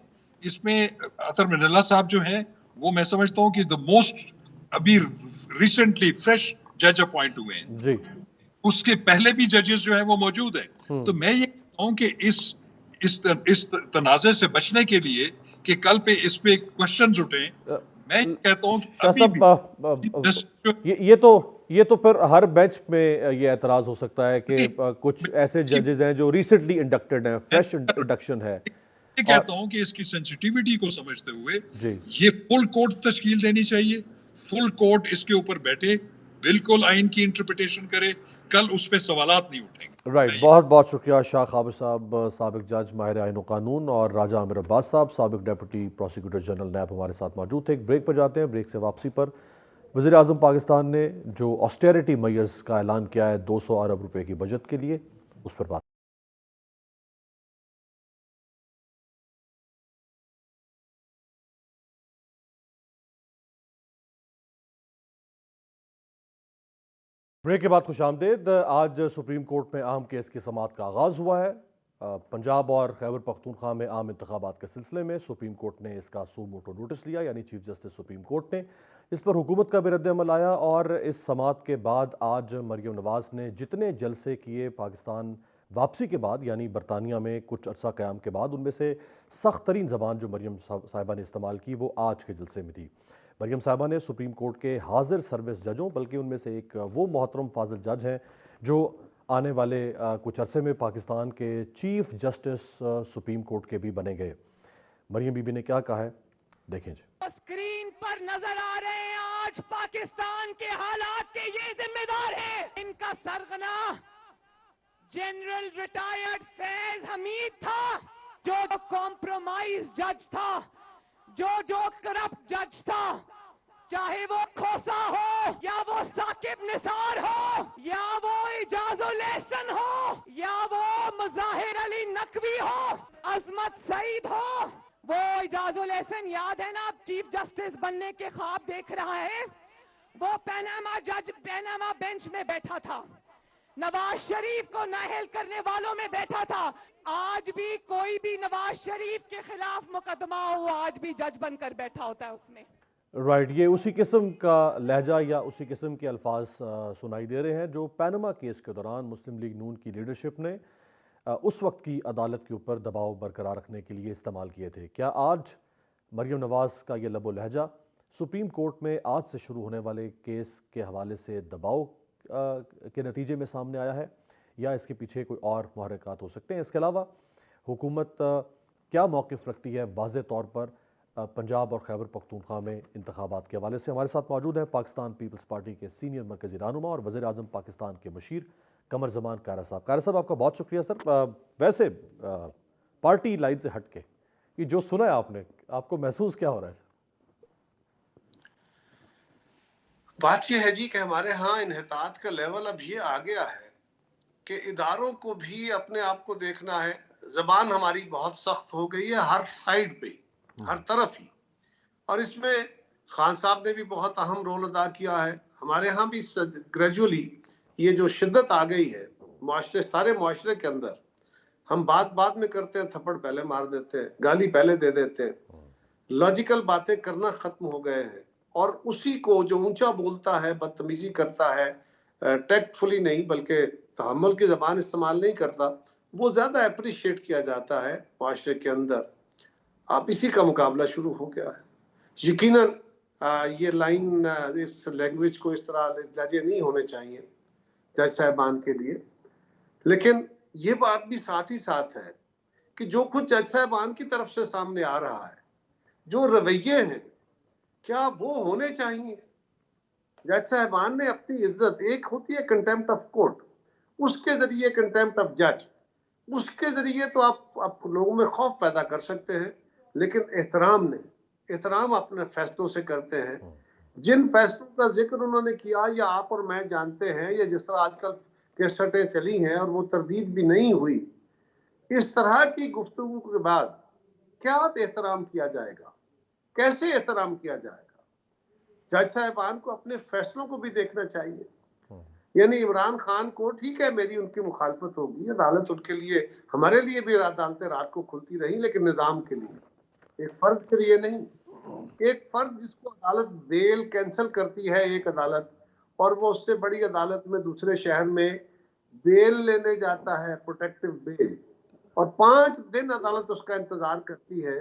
इसमें अतर मिनल्ला साहब जो हैं वो मैं समझता हूं कि द मोस्ट अभी रिसेंटली फ्रेश जज अपॉइंट हुए हैं जी। उसके पहले भी जजेस जो हैं वो मौजूद हैं। तो मैं ये कहता हूं कि इस तनाज़े से बचने के लिए कि कल पे इस पे क्वेश्चंस उठे, मैं कहता हूं ये तो फिर हर बेंच में ये एतराज हो सकता है कि कुछ ऐसे जजेस हैं जो रिसेंटली इंडक्टेड हैं, फ्रेश इंडक्शन है। मैं कहता हूं कि इसकी सेंसिटिविटी को समझते हुए ये फुल कोर्ट तश्कील देनी चाहिए, फुल कोर्ट इसके ऊपर बैठे, बिल्कुल आइन की इंटरप्रिटेशन करे, कल उस पे सवालात नहीं उठेंगे। राइट, बहुत बहुत शुक्रिया शाह खाबिर साहब, साबिक जज माहिर आईन कानून, और राजा आमिर अब्बास साहब, साबिक डेप्यूटी प्रोसिक्यूटर जनरल नैब हमारे साथ मौजूद थे। एक ब्रेक पर जाते हैं। ब्रेक से वापसी पर वज़ीर आज़म पाकिस्तान ने जो ऑस्टेरिटी मेजर्स का ऐलान किया है 200 अरब रुपए की बजट के लिए, उस पर बात। ब्रेक के बाद खुशामदेद। आज सुप्रीम कोर्ट में अहम केस की समाअत का आगाज़ हुआ है। पंजाब और खैबर पख्तूनख्वा में आम इंतखाबात के सिलसिले में सुप्रीम कोर्ट ने इसका सू मोटो नोटिस लिया, यानी चीफ जस्टिस सुप्रीम कोर्ट ने। इस पर हुकूमत का भी रद्द-ए-अमल आया, और इस समाअत के बाद आज मरियम नवाज़ ने जितने जलसे किए पाकिस्तान वापसी के बाद, यानी बरतानिया में कुछ अरसा क़याम के बाद, उनमें से सख्त तरीन ज़बान जो मरियम साहिबा ने इस्तेमाल की वो आज के जलसे में थी। मरियम साहिबा ने सुप्रीम कोर्ट के हाजिर सर्विस जजों, बल्कि उनमें से एक वो मोहतरम फाजिल जज हैं जो आने वाले कुछ अरसे में पाकिस्तान के चीफ जस्टिस सुप्रीम कोर्ट के भी बने गए। मरियम बीबी ने क्या कहा है, देखें जी। स्क्रीन पर नजर आ रहे हैं आज पाकिस्तान के हालात के ये जिम्मेदार हैं। इनका सरगना जनरल रिटायर्ड फैज हमीद था, जो कॉम्प्रोमाइज जज था, जो करप्ट जज था, चाहे वो खोसा हो या वो साकिब निसार हो या वो इजाजुल एहसन हो या वो मुजाहिर अली नकवी हो, अजमत सईद हो। वो इजाजुल एहसन याद है ना, चीफ जस्टिस बनने के ख्वाब देख रहा है, वो पैनामा जज पैनामा बेंच में बैठा था, नवाज शरीफ को नाअहल करने वालों में बैठा था। आज भी कोई भी नवाज शरीफ के खिलाफ मुकदमा हो, आज भी जज बनकर बैठा होता है उसमें। राइट, ये उसी किस्म का लहजा या उसी किस्म के अल्फाज सुनाई दे रहे हैं जो पैनमा केस के दौरान मुस्लिम लीग नून की लीडरशिप ने उस वक्त की अदालत के ऊपर दबाव बरकरार रखने के लिए इस्तेमाल किए थे। क्या आज मरियम नवाज़ का ये लबो लहजा सुप्रीम कोर्ट में आज से शुरू होने वाले केस के हवाले से दबाव के नतीजे में सामने आया है, या इसके पीछे कोई और मुहर्रिकात हो सकते हैं? इसके अलावा हुकूमत क्या मौक़िफ़ रखती है वाज़े तौर पर पंजाब और खैबर पख्तूनख्वा में इंतखाबात के हवाले से? हमारे साथ मौजूद है पाकिस्तान पीपल्स पार्टी के सीनियर मरकज़ी रहनुमा और वज़ीर आज़म पाकिस्तान के मशीर कमर ज़मान कायरा साहब। कायरा साहब, आपका बहुत शुक्रिया सर। वैसे पार्टी लाइन से हट के ये जो सुना है आपने, आपको महसूस क्या हो रहा है? बात यह है जी कि हमारे यहाँ इन्हितात का लेवल अब ये आ गया है कि इदारों को भी अपने आप को देखना है। जबान हमारी बहुत सख्त हो गई है हर साइड पे, हर तरफ ही, और इसमें खान साहब ने भी बहुत अहम रोल अदा किया है। हमारे यहाँ भी ग्रेजुअली ये जो शिद्दत आ गई है मुआशरे, सारे मुआशरे के अंदर, हम बात में करते हैं, थप्पड़ पहले मार देते हैं, गाली पहले दे देते हैं, लॉजिकल बातें करना खत्म हो गए हैं, और उसी को जो ऊंचा बोलता है, बदतमीजी करता है, टैक्टफुली नहीं बल्कि तहम्मुल की जबान इस्तेमाल नहीं करता, वो ज्यादा अप्रिशिएट किया जाता है मुआशरे के अंदर। अब इसी का मुकाबला शुरू हो गया है। यकीनन ये लाइन, इस लैंग्वेज को इस तरह लहजे नहीं होने चाहिए जज साहबान के लिए, लेकिन ये बात भी साथ ही साथ है कि जो कुछ जज साहबान की तरफ से सामने आ रहा है, जो रवैये हैं, क्या वो होने चाहिए? जज साहबान ने अपनी इज्जत, एक होती है कंटेम्प्ट ऑफ कोर्ट, उसके जरिए कंटेम्प्ट ऑफ जज, उसके जरिए तो आप लोगों में खौफ पैदा कर सकते हैं, लेकिन एहतराम नहीं, एहतराम अपने फैसलों से करते हैं। जिन फैसलों का जिक्र उन्होंने किया, या आप और मैं जानते हैं, या जिस तरह आजकल केसटें चली हैं और वो तरदीद भी नहीं हुई, इस तरह की गुफ्तगू के बाद क्या एहतराम किया जाएगा, कैसे एहतराम किया जाएगा? जज साहबान को अपने फैसलों को भी देखना चाहिए। यानी इमरान खान को, ठीक है, मेरी उनकी मुखालफत होगी, अदालत उनके लिए, हमारे लिए भी अदालतें रात को खुलती रही, लेकिन निजाम के लिए, एक फर्द के लिए नहीं। एक फर्द जिसको अदालत बेल कैंसिल करती है, एक अदालत, और वो उससे बड़ी अदालत में दूसरे शहर में बेल लेने जाता है, प्रोटेक्टिव बेल, और 5 दिन अदालत उसका इंतजार करती है,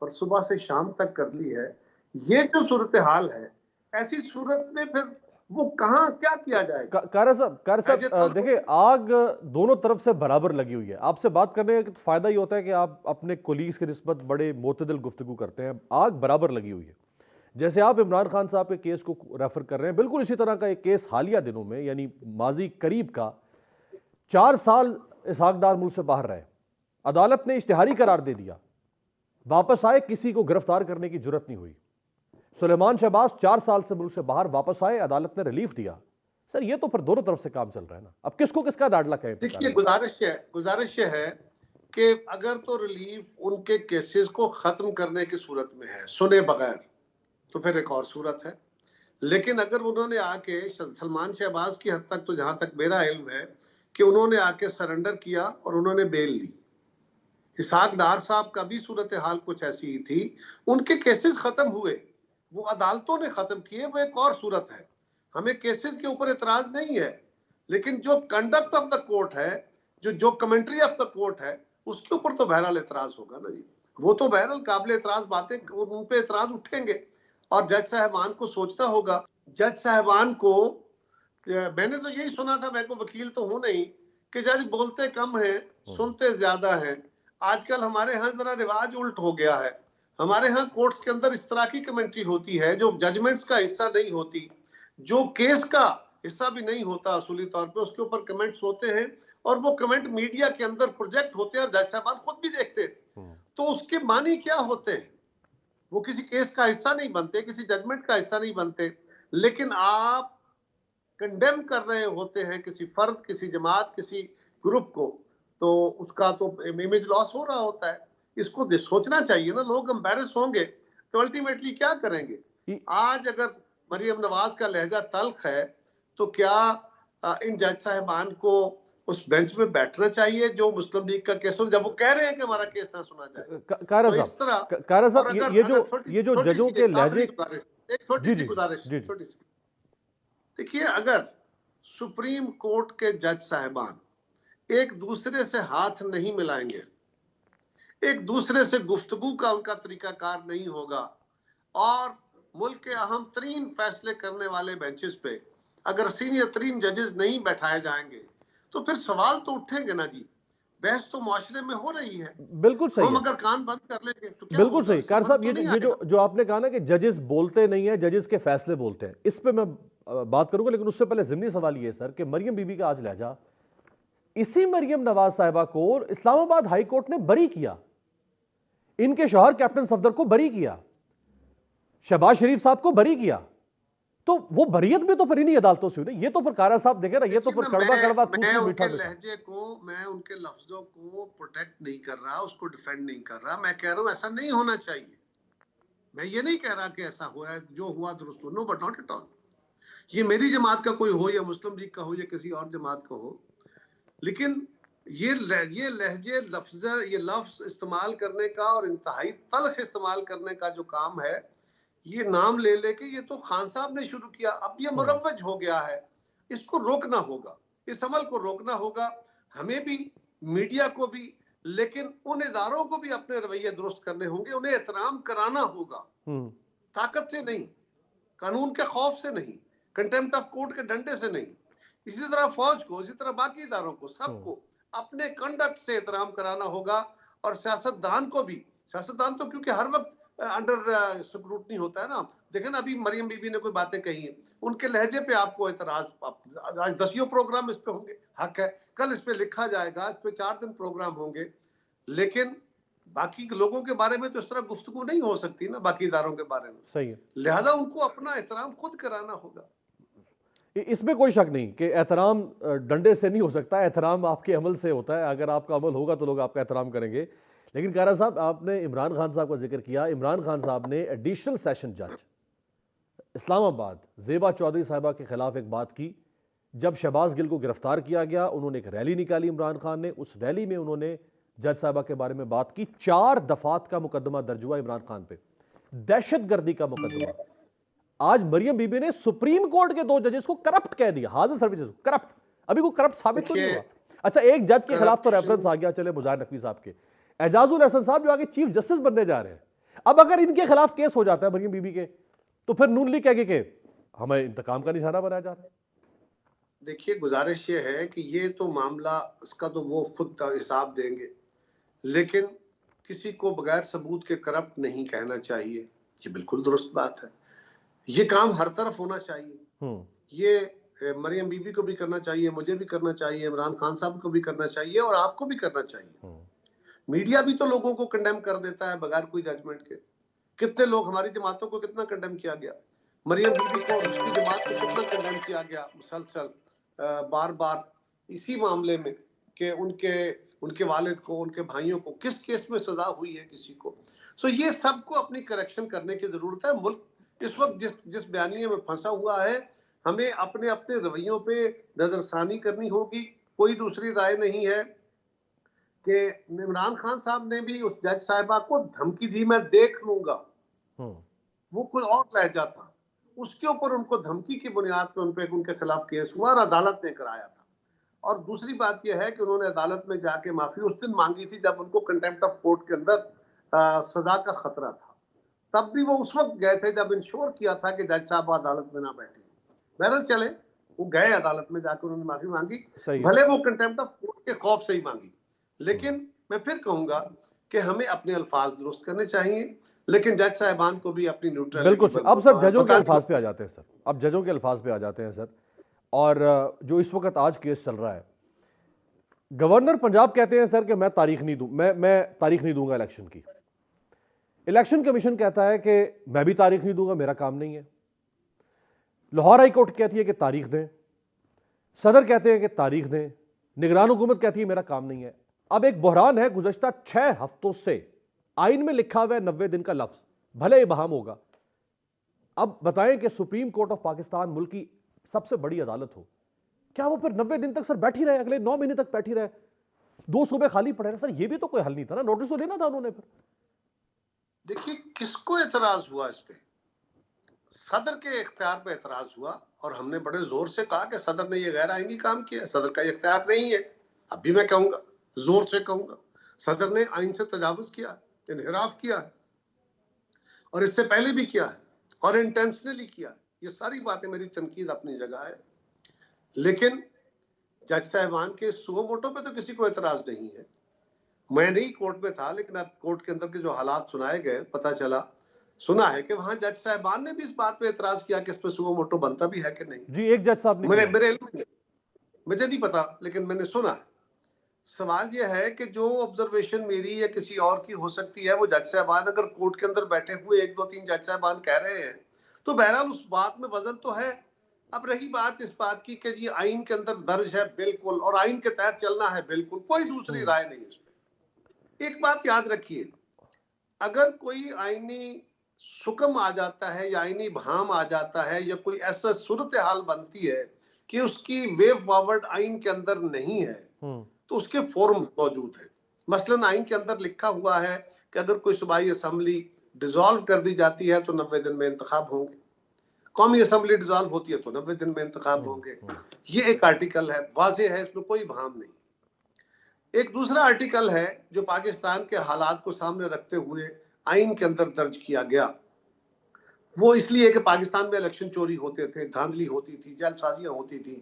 और सुबह से शाम तक कर ली है। ये जो सूरत हाल है, ऐसी सूरत में फिर वो कहाँ क्या किया जाएगा? कायरा साहब देखिए, आग दोनों तरफ से बराबर लगी हुई है। आपसे बात करने का फायदा ये होता है कि आप अपने कोलीग्स की निस्बत बड़े मोतदिल गुफ्तगू करते हैं। आग बराबर लगी हुई है। जैसे आप इमरान खान साहब के केस को रेफर कर रहे हैं, बिल्कुल इसी तरह का एक केस हालिया दिनों में, यानी माजी करीब का, 4 साल इसहाक डार मुल्क से बाहर रहे, अदालत ने इश्तिहारी करार दे दिया, वापस आए, किसी को गिरफ्तार करने की जुर्रत नहीं हुई। सुलेमान शहबाज 4 साल से मुल्क से बाहर वापस आए, अदालत ने रिलीफ दिया। सर ये तो फिर दोनों तरफ से काम चल रहा है ना, अब किसको किसका डाडला कहे। देखिए गुजारिश ये है कि अगर तो रिलीफ उनके केसेस को खत्म करने की सूरत में है सुने बगैर, तो फिर एक और सूरत है। लेकिन अगर उन्होंने आके सलमान शहबाज की हद तक, तो जहां तक मेरा इल्म है कि उन्होंने आके सरेंडर किया और उन्होंने बेल ली। इसहाक डार साहब का भी सूरत हाल कुछ ऐसी ही थी, उनके केसेस खत्म हुए, वो अदालतों ने खत्म किए, वो एक और सूरत है। हमें केसेस के ऊपर एतराज नहीं है, लेकिन जो कंडक्ट ऑफ द कोर्ट है, जो कमेंट्री ऑफ द कोर्ट है, उसके ऊपर तो बहरहाल एतराज होगा ना जी। वो तो बहरहाल काबिल एतराज बातें, उन पे एतराज उठेंगे और जज साहबान को सोचना होगा। जज साहबान को, मैंने तो यही सुना था, मैं को वकील तो हूं नहीं, कि जज बोलते कम हैं सुनते ज्यादा हैं। आजकल हमारे यहाँ जरा रिवाज उल्ट हो गया है। हमारे यहाँ कोर्ट्स के अंदर इस तरह की कमेंट्री होती है जो जजमेंट्स का हिस्सा नहीं होती, जो केस का हिस्सा भी नहीं होता असूली तौर पे, उसके ऊपर कमेंट्स होते हैं और वो कमेंट मीडिया के अंदर प्रोजेक्ट होते हैं और जज साहबान खुद भी देखते हैं। तो उसके मानी क्या होते हैं? वो किसी केस का हिस्सा नहीं बनते, किसी जजमेंट का हिस्सा नहीं बनते, लेकिन आप कंडेम कर रहे होते हैं किसी फर्द, किसी जमात, किसी ग्रुप को, तो उसका तो इमेज लॉस हो रहा होता है। इसको सोचना चाहिए ना, लोग एम्बैरेस होंगे तो अल्टीमेटली क्या करेंगे। आज अगर मरियम नवाज का लहजा तल्ख है, तो क्या इन जज साहबान को उस बेंच में बैठना चाहिए जो मुस्लिम लीग का केस हो, जब वो कह रहे हैं कि हमारा केस ना सुना जाए। कारा तो इस तरह साहब, ये जो जजों के लहजे, एक छोटी सी गुजारिश, छोटी सी, देखिए अगर सुप्रीम कोर्ट के जज साहबान एक दूसरे से हाथ नहीं मिलाएंगे, एक दूसरे से गुफ्तगू का उनका तरीकाकार नहीं होगा, और मुल्क के अहम तरीन फैसले करने वाले बेंचेस पे अगर सीनियर तरीन जजेस नहीं बैठाए जाएंगे, तो फिर सवाल तो उठेंगे ना जी। बहस तो मुआशरे में हो रही है, बिल्कुल सही, हम अगर कान बंद कर लेंगे तो क्या बिल्कुल सही। कार साहब, तो ये जो आपने कहा ना कि जजेस बोलते नहीं है, जजेस के फैसले बोलते हैं, इस पे मैं बात करूंगा, लेकिन उससे पहले ज़िमनी सवाल ये सर कि मरियम बीबी का आज लहजा, इसी मरियम नवाज साहिबा को इस्लामाबाद हाई कोर्ट ने बरी किया, इनके शौहर कैप्टन सफदर को बरी किया, शहबाज शरीफ साहब को बरी किया, तो वो बरियत भी तो फिर इन्हीं अदालतों से हुई ना। ये तो फिर कारा साहब देखे ना, ये तो फिर कड़वा कड़वा उनके लहजे को, मैं उनके लफ्जों को प्रोटेक्ट नहीं कर रहा, उसको डिफेंड नहीं कर रहा। मैं कह रहा हूं ऐसा नहीं होना चाहिए। मैं ये नहीं कह रहा कि ऐसा हुआ है, जो हुआ दुरुस्त हो, no but not at all. ये मेरी जमात का कोई हो या मुस्लिम लीग का हो या किसी और जमात का हो, लेकिन ये लहजे, ये लफ्ज इस्तेमाल करने का और इंतहाई तल्ख इस्तेमाल करने का जो काम है, ये नाम ले लेके, ये तो खान साहब ने शुरू किया, अब ये मुरव्वज हो गया है। इसको रोकना होगा, इस अमल को रोकना होगा, हमें भी, मीडिया को भी, लेकिन उन इदारों को भी अपने रवैये दुरुस्त करने होंगे, उन्हें एहतराम कराना होगा, ताकत से नहीं, कानून के खौफ से नहीं, कंटेम्प्ट ऑफ कोर्ट के डंडे से नहीं। इसी तरह फौज को, इसी तरह बाकी इदारों को, सबको अपने कंडक्ट से एहतराम कराना होगा। और सियासतदान को भी, सियासतदान तो क्योंकि हर वक्त अंडर स्क्रूटनी होता है ना। देखें ना, अभी मरियम बीबी ने कोई बातें कही हैं, उनके लहजे पे आपको एतराज, आज 10 प्रोग्राम इस पे होंगे, हक है, कल इस पे लिखा जाएगा, इस पे 4 दिन प्रोग्राम होंगे, लेकिन बाकी लोगों के बारे में तो इस तरह गुफ्तगू नहीं हो सकती ना, बाकी इदारों के बारे में। सही है, लिहाजा उनको अपना एहतराम खुद कराना होगा। इसमें कोई शक नहीं कि एहतराम डंडे से नहीं हो सकता, एहतराम आपके अमल से होता है। अगर आपका अमल होगा तो लोग आपका एहतराम करेंगे। लेकिन कारा साहब, आपने इमरान खान साहब का जिक्र किया। इमरान खान साहब ने एडिशनल सेशन जज इस्लामाबाद ज़ेबा चौधरी साहिबा के खिलाफ एक बात की। जब शहबाज गिल को गिरफ्तार किया गया, उन्होंने एक रैली निकाली इमरान खान ने, उस रैली में उन्होंने जज साहिबा के बारे में बात की। 4 दफात का मुकदमा दर्ज हुआ इमरान खान पे, दहशतगर्दी का मुकदमा। आज मरियम बीबी ने सुप्रीम कोर्ट के 2 जजेस को करप्ट कह दिया, हाजिर सर्विसेज करप्ट। अभी को करप्ट साबित तो नहीं हुआ। अच्छा, एक जज के खिलाफ तो रेफरेंस आ गया, चले मुजाहिर नकवी साहब के, एजाजुल हसन साहब जो आगे चीफ जस्टिस बनने जा रहे हैं। अब अगर इनके खिलाफ केस हो जाता है मरियम बीबी के, तो फिर नून लीग कहेगी कि हमें इंतकाम का निशाना बनाया जा रहा है। देखिए, गुजारिश ये है कि ये तो मामला, इसका तो वो खुद हिसाब देंगे, लेकिन किसी को बगैर सबूत के करप्ट नहीं कहना चाहिए। ये बिल्कुल दुरुस्त बात है। ये काम हर तरफ होना चाहिए। ये मरियम बीबी को भी करना चाहिए, मुझे भी करना चाहिए, इमरान खान साहब को भी करना चाहिए और आपको भी करना चाहिए। मीडिया भी तो लोगों को कंडेम कर देता है बगैर कोई जजमेंट के। कितने लोग, हमारी जमातों को कितना कंडेम किया गया, मरियम बीबी को और उसकी जमात को कितना कंडेम किया गया मुसलसल बार बार इसी मामले में कि उनके वालिद को, उनके भाइयों को किस केस में सजा हुई है किसी को। सो ये सबको अपनी करेक्शन करने की जरूरत है। मुल्क इस वक्त जिस बयानिए में फंसा हुआ है, हमें अपने अपने रवैयों पे नजरसानी करनी होगी। कोई दूसरी राय नहीं है कि इमरान खान साहब ने भी उस जज साहिबा को धमकी दी, मैं देख लूंगा, वो कोई और लहजा था, उसके ऊपर उनको धमकी की बुनियाद पर उनपे उनके खिलाफ केस हुआ और अदालत ने कराया था। और दूसरी बात यह है कि उन्होंने अदालत में जाके माफी उस दिन मांगी थी जब उनको कंटेम्प्ट ऑफ कोर्ट के अंदर सजा का खतरा था। तब भी वो उस वक्त गए थे जब इंश्योर किया था कि जज साहब अदालत में ना बैठे। बहरहाल चले, वो गए अदालत में जाकर उन्होंने माफी मांगी, भले वो कंटेम्प्ट ऑफ कोर्ट के खौफ से ही मांगी। लेकिन मैं फिर कहूंगा कि हमें अपने अल्फाज दुरुस्त करने चाहिए, लेकिन जज साहिबान को भी अपनी न्यूट्रलिटी। बिल्कुल। अब सर जजों के अल्फाज पे आ जाते हैं सर, अब जजों के अल्फाज पे आ जाते हैं सर। और जो इस वक्त आज केस चल रहा है, गवर्नर पंजाब कहते हैं सर कि मैं तारीख नहीं दूं, मैं तारीख नहीं दूंगा इलेक्शन की। इलेक्शन कमीशन कहता है कि मैं भी तारीख नहीं दूंगा, मेरा काम नहीं है। लाहौर हाई कोर्ट कहती है कि तारीख दें, सदर कहते हैं कि तारीख दें, निगरान हुकूमत कहती है मेरा काम नहीं है। अब एक बहरान है, गुज़श्ता 6 हफ्तों से आइन में लिखा हुआ है 90 दिन का लफ्ज, भले इबहम होगा। अब बताएं कि सुप्रीम कोर्ट ऑफ पाकिस्तान मुल्क की सबसे बड़ी अदालत हो, क्या वो फिर 90 दिन तक सर बैठी रहे, अगले 9 महीने तक बैठी रहे, 2 सूबे खाली पड़े रहे? सर ये भी तो कोई हल नहीं था ना, नोटिस तो लेना था उन्होंने फिर। देखिए, किसको एतराज हुआ इस पे? सदर के इख्तियार पे एतराज हुआ और हमने बड़े जोर से कहा कि सदर ने ये गैर आईनी काम किया, सदर का इख्तियार नहीं है। अब भी मैं कहूंगा, जोर से कहूंगा, सदर ने आइन से तजावुज किया, इनहिराफ किया है, और इससे पहले भी किया है और इंटेंशनली किया है। ये सारी बातें, मेरी तनकीद अपनी जगह है, लेकिन जज साहिबान के सुओ मोटो पे तो किसी को एतराज नहीं है। मैं नहीं कोर्ट में था, लेकिन अब कोर्ट के अंदर के जो हालात सुनाए गए, पता चला, सुना है कि वहां जज साहिबान ने भी इस बात पे एतराज किया कि इस पे सुओ मोटो बनता भी है कि नहीं। जी, एक जज साहब ने मेरे इल्म में, मुझे नहीं पता, लेकिन मैंने सुना है। सवाल यह है कि जो ऑब्जर्वेशन मेरी या किसी और की हो सकती है, वो जज साहिबान अगर कोर्ट के अंदर बैठे हुए 1 2 3 जज साहिबान कह रहे हैं, तो बहरहाल उस बात में वजन तो है। अब रही बात इस बात की कि ये आइन के अंदर दर्ज है, बिल्कुल, और आइन के तहत चलना है, बिल्कुल, कोई दूसरी राय नहीं है इसमें। एक बात याद रखिए, अगर कोई आईनी सुकम आ जाता है या आईनी भाम आ जाता है या कोई ऐसा सूरत हाल बनती है कि उसकी वे फॉरवर्ड आइन के अंदर नहीं है, तो उसके फॉर्म मौजूद है। मसलन आइन के अंदर लिखा हुआ है कि अगर कोई सूबाई असम्बली डिसॉल्व कर दी जाती है तो 90 दिन में इंतखाब होंगे, कौमी असम्बली डिसॉल्व होती है तो 90 दिन में इंतखाब होंगे। ये एक आर्टिकल है, वाज़ेह है, इसमें कोई भाम नहीं। एक दूसरा आर्टिकल है जो पाकिस्तान के हालात को सामने रखते हुए आइन के अंदर दर्ज किया गया, वो इसलिए कि पाकिस्तान में इलेक्शन चोरी होते थे, धांधली होती थी, जालसाजियां होती थी।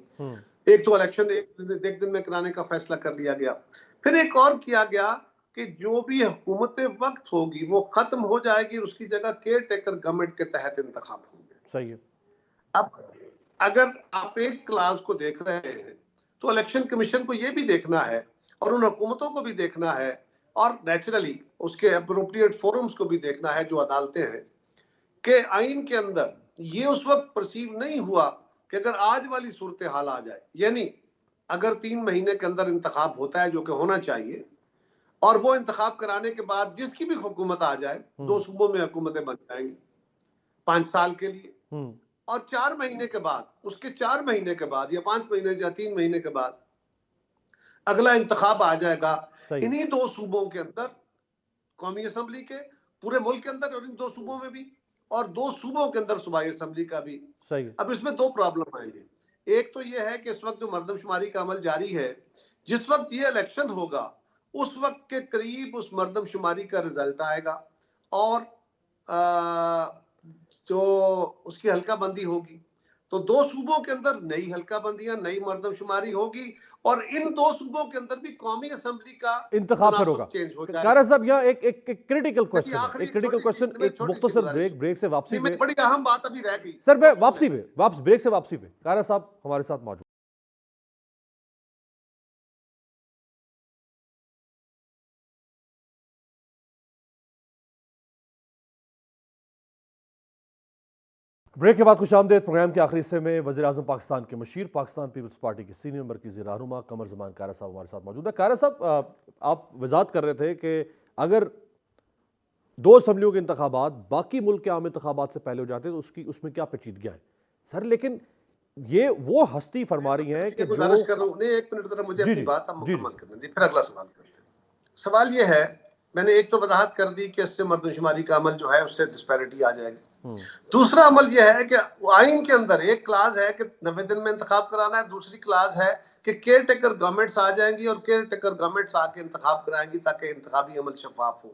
एक तो इलेक्शन एक दिन में कराने का फैसला कर लिया गया, फिर एक और किया गया कि जो भी हुकूमत वक्त होगी वो खत्म हो जाएगी, उसकी जगह केयर टेकर गवर्नमेंट के तहत इंतखाब होंगे। सही है। अब अगर आप एक क्लास को देख रहे हैं तो इलेक्शन कमीशन को ये भी देखना है और उन हुकूमतों को भी देखना है और नेचुरली उसके अप्रोप्रिएट फोरम्स को भी देखना है जो अदालतें हैं, कि आइन के अंदर ये उस वक्त परसीव नहीं हुआ कि अगर आज वाली सूरत हाल आ जाए, यानी अगर 3 महीने के अंदर इंतखाब होता है जो कि होना चाहिए, और वो इंतखाब कराने के बाद जिसकी भी हुकूमत आ जाए, 2 सूबों में हुकूमतें बन जाएंगी 5 साल के लिए, और 4 महीने के बाद, उसके 4 महीने के बाद या 5 महीने या 3 महीने के बाद अगला इंतखाब आ जाएगा इन्हीं 2 सूबों के अंदर, कौमी असम्बली के पूरे मुल्क के अंदर और इन 2 सूबों में भी, और 2 सूबों के अंदर सूबाई असम्बली का भी। अब इसमें 2 प्रॉब्लम आएंगे। एक तो यह है कि इस वक्त जो मर्दमशुमारी का अमल जारी है, जिस वक्त ये इलेक्शन होगा उस वक्त के करीब उस मर्दमशुमारी का रिजल्ट आएगा और जो उसकी हल्का बंदी होगी, तो 2 सूबों के अंदर नई हल्काबंदियां, नई मर्दमशुमारी होगी और इन 2 सूबों के अंदर भी कौमी असेंबली का इंतखाब फिर होगा। चेंज हो जाएगा। कारय साहब यहाँ एक क्रिटिकल मेरी क्वेश्चन है, आखिरी एक क्रिटिकल क्वेश्चन, एक मुख्तसर ब्रेक से वापसी में में। बड़ी अहम बात अभी रह गई सर मैं वापसी पे, ब्रेक से वापसी पे कारय साहब हमारे साथ मौजूद। ब्रेक के बाद खुशामदीद। प्रोग्राम के आखिरी हिस्से में वज़ीर आज़म पाकिस्तान के मशीर, पाकिस्तान पीपल्स पार्टी के सीनियर मरकज़ी रहनुमा कमर ज़मान कारय साहब हमारे साथ मौजूद है। कारय साहब, आप वजाहत कर रहे थे कि अगर 2 असम्बलियों के इंतखाबात बाकी मुल्क के आम इंतखाबात से पहले हो जाते तो उसमें क्या पेचीदगियाँ हैं सर, लेकिन ये वो हस्ती फरमा रही है कि गुजारिश कर रहा हूं, नहीं 1 मिनट जरा मुझे अपनी बात आप मुकम्मल करने दी, फिर अगला सवाल करते हैं। सवाल ये है, मैंने एक तो वजाहत कर दी कि इससे मर्दमशुमारी का अमल जो है उससे डिस्पैरिटी आ जाएगी। दूसरा अमल यह है कि आइन के अंदर एक क्लाज है कि 90 दिन में इंतखाब कराना है, दूसरी क्लाज है कि केयर टेकर गवर्नमेंट्स आ जाएंगी और केयर टेकर गवर्नमेंट्स आके इंतखाब कराएंगी ताकि इंतखाबी अमल शफाफ हो।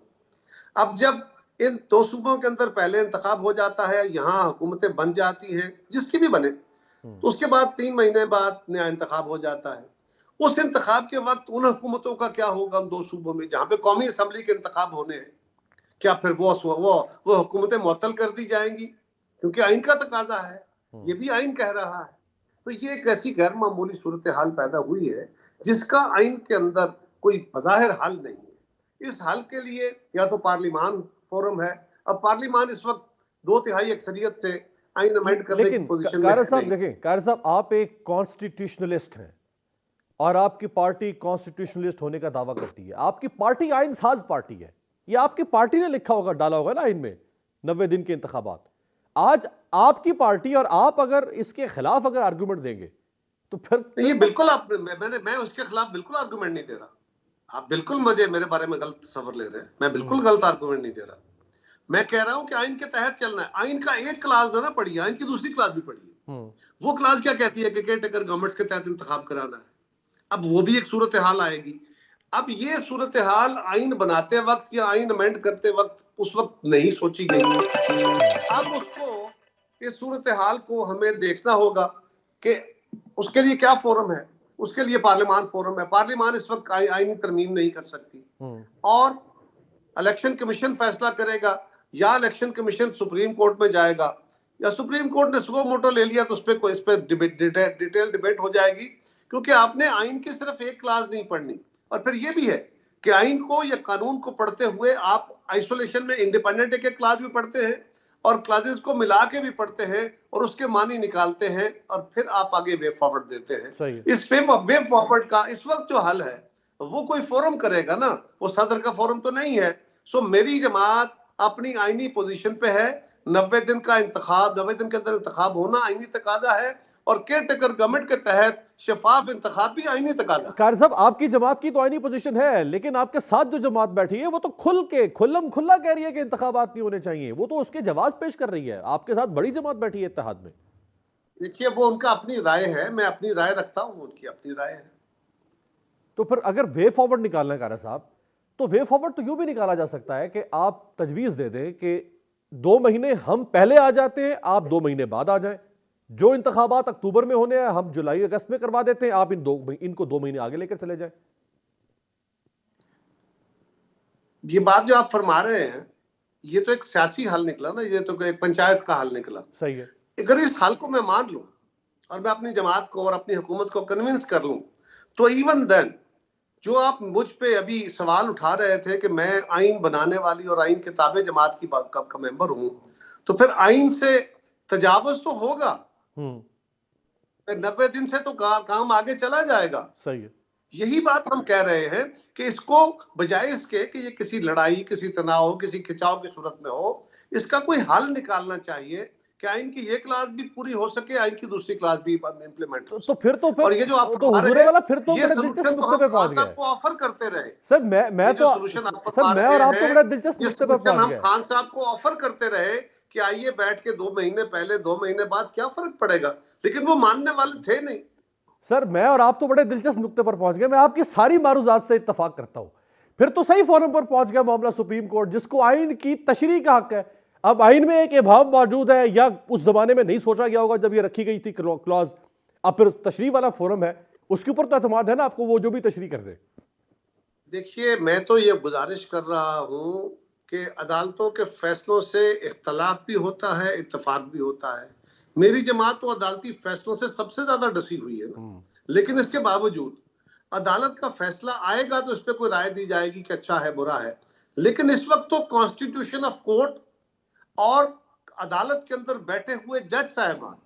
अब जब इन 2 सूबों के अंदर पहले इंतखाब हो जाता है, यहाँ हुकूमतें बन जाती हैं, जिसकी भी बने, तो उसके बाद 3 महीने बाद नया इंतखाब हो जाता है। उस इंतखाब के वक्त उन हुकूमतों का क्या होगा उन 2 सूबों में जहां पे कौमी असम्बली के इंतखाब होने हैं? क्या फिर वो हुकूमतें मुअत्तल कर दी जाएंगी? क्योंकि आइन का तकाजा है, ये भी आइन कह रहा है। तो ये एक ऐसी गैर मामूली सूरत हाल पैदा हुई है जिसका आइन के अंदर कोई बज़ाहिर हल नहीं है। इस हल के लिए या तो पार्लिमान फोरम है। अब पार्लिमान इस वक्त 2/3 अक्सरियत से आइन अमेंड करने की पोजीशन में है। देखें कारय साहब, आप एक कॉन्स्टिट्यूशनलिस्ट हैं और आपकी पार्टी कॉन्स्टिट्यूशनलिस्ट होने का दावा करती है। आपकी पार्टी आइन साज पार्टी है, ये आपकी पार्टी ने लिखा होगा, डाला होगा ना आइन में 90 दिन के इंतखाबात। आज आपकी पार्टी और आप अगर इसके खिलाफ अगर आर्गुमेंट देंगे तो फिर ये बिल्कुल आप मैं उसके खिलाफ बिल्कुल आर्गुमेंट नहीं दे रहा। आप बिल्कुल मेरे बारे में गलत सफर ले रहे हैं। मैं बिल्कुल गलत आर्गुमेंट नहीं दे रहा। मैं कह रहा हूं कि आइन के तहत चलना है। आइन का एक क्लास ना पढ़िए, आइन की दूसरी क्लास भी पढ़िए। वो क्लास क्या कहती है कि केयर टेकर गवर्नमेंट्स के तहत इंतखाब कराना है। अब वो भी एक सूरत हाल आएगी। अब ये सूरत हाल आइन बनाते वक्त या आइन अमेंड करते वक्त उस वक्त नहीं सोची गई। अब उसको, इस सूरत हाल को हमें देखना होगा कि उसके लिए क्या फोरम है। उसके लिए पार्लियामान फोरम है। पार्लियामान इस वक्त आईनी तरमीम नहीं कर सकती और इलेक्शन कमीशन फैसला करेगा या इलेक्शन कमीशन सुप्रीम कोर्ट में जाएगा या सुप्रीम कोर्ट ने सुको मोटो ले लिया तो उस पर डिटेल डिबेट हो जाएगी। क्योंकि आपने आइन की सिर्फ एक क्लास नहीं पढ़नी। और फिर ये भी है कि आइन को या कानून को पढ़ते हुए आप आइसोलेशन में इंडिपेंडेंट एक क्लास भी पढ़ते हैं और क्लासेस को मिला के भी पढ़ते हैं और उसके मानी निकालते हैं और फिर आप आगे वे फॉरवर्ड देते हैं। इस वे फॉरवर्ड का इस वक्त जो हल है वो कोई फोरम करेगा ना, वो सदर का फोरम तो नहीं है। सो मेरी जमात अपनी आईनी पोजीशन पे है। 90 दिन का इंतखाब, 90 दिन के अंदर इंतखाब होना आईनी तकाजा है और केयर टेकर गवर्नमेंट के तहत शफाफ इंतखाब भी आईनी तकाजा। कारय साहब, आपकी जमात की तो आईनी पोजीशन है, लेकिन आपके साथ जो जमात बैठी है वो तो खुल्लम खुल्ला कह रही है कि इंतखाबात नहीं होने चाहिए। वो तो उसके जवाब पेश कर रही है। आपके साथ बड़ी जमात बैठी है इत्तेहाद में। देखिए, वो उनका अपनी राय है, मैं अपनी राय रखता हूं, उनकी अपनी राय है। तो फिर अगर वे फॉरवर्ड निकालना है कारय साहब, तो वे फॉरवर्ड तो यूं भी निकाला जा सकता है कि आप तजवीज दे दें कि 2 महीने हम पहले आ जाते हैं, आप 2 महीने बाद आ जाएं। जो इंतखाबात अक्टूबर में होने हैं हम जुलाई अगस्त में करवा देते हैं, आप इनको 2 महीने आगे लेकर चले जाएं। ये बात जो आप फरमा रहे हैं ये तो एक सियासी हल निकला ना, ये तो एक पंचायत का हल निकला। सही है। अगर इस हल को मैं मान लूं और मैं अपनी जमात को और अपनी हुकूमत को कन्विंस कर लूं तो इवन देन जो आप मुझ पे अभी सवाल उठा रहे थे कि मैं आइन बनाने वाली और आइन के ताबे जमात की का मेंबर हूं, तो फिर आइन से तजावुज तो होगा। 90 दिन से तो काम आगे चला जाएगा। सही है। यही बात हम कह रहे हैं कि इसको बजाय इसके कि ये किसी लड़ाई, किसी तनाव, किसी खिंचाव की सूरत में हो, इसका कोई हल निकालना चाहिए कि आइन की ये क्लास भी पूरी हो सके, आइन की दूसरी क्लास भी इंप्लीमेंट हो। तो फिर और ये जो आप तो हुजूर वाला फिर तो ये बड़े सलूशन दिलचस्प तो नुक्ते पे हम पहुंच खान गए। साहब को ऑफर करते रहे। सर मैं तो सर मैं और आप तो बड़ा दिलचस्प नुक्ते पे पहुंच गए। हम खान साहब को ऑफर करते रहे कि आइए बैठ के 2 महीने पहले 2 महीने बाद क्या फर्क पड़ेगा, लेकिन वो मानने वाले थे नहीं। सर मैं और आप तो बड़े दिलचस्प नुक्ते पर पहुंच गए। मैं आपकी सारी मारूजात से इत्तफाक करता हूं। फिर तो सही फोरम पर पहुंच गया मामला सुप्रीम कोर्ट, जिसको आइन की तशरीह का हक है। अब आइन में एक भाव मौजूद है या उस जमाने में नहीं सोचा गया होगा जब ये रखी गई थी क्लॉज? अब फिर तशरीह वाला फोरम है, उसके ऊपर तो एतमाद है ना आपको, वो जो भी तशरीह कर दे। देखिए, मैं तो ये गुजारिश कर रहा हूं कि अदालतों के फैसलों से इख्तलाफ भी होता है, इत्तेफाक भी होता है। मेरी जमात तो अदालती फैसलों से सबसे ज्यादा डसी हुई है ना, लेकिन इसके बावजूद अदालत का फैसला आएगा तो इस पर कोई राय दी जाएगी कि अच्छा है बुरा है। लेकिन इस वक्त तो कॉन्स्टिट्यूशन ऑफ कोर्ट और अदालत के अंदर बैठे हुए जज साहिबान,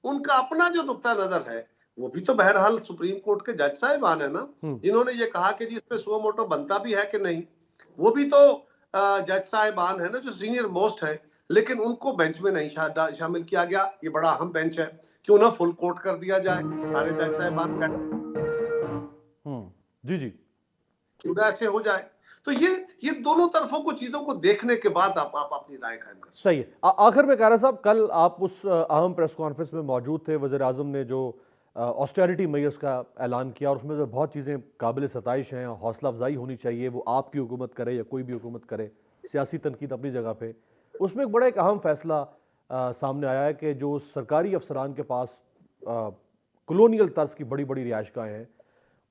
उनका अपना जो नुक्ता नजर है, वो भी तो बहरहाल सुप्रीम कोर्ट के जज साहिबान है ना, जिन्होंने ये कहा कि जी इस पे सुओ मोटो बनता भी है कि नहीं। वो भी तो जज साहिबान है ना, जो सीनियर मोस्ट है, लेकिन उनको बेंच में नहीं शामिल किया गया। ये बड़ा अहम बेंच है, क्यों ना फुल कोर्ट कर दिया जाए, सारे जज साहिबान जी जी, क्यों ना ऐसे हो जाए। तो ये दोनों तरफों को चीजों को देखने के बाद आप अपनी राय कायम कर। सही है। आखिर में कारा साहब, कल आप उस अहम प्रेस कॉन्फ्रेंस में मौजूद थे, वज़ीर आज़म ने जो ऑस्टेरिटी मेजर्स का ऐलान किया और उसमें से बहुत चीज़ें काबिल सताइश हैं, हौसला अफजाई होनी चाहिए, वो आपकी हुकूमत करे या कोई भी हुकूमत करे, सियासी तनकीद अपनी जगह पे। उसमें एक बड़ा एक अहम फैसला सामने आया है कि जो सरकारी अफसरान के पास कॉलोनियल तर्ज की बड़ी बड़ी रिहाइशगाहें हैं,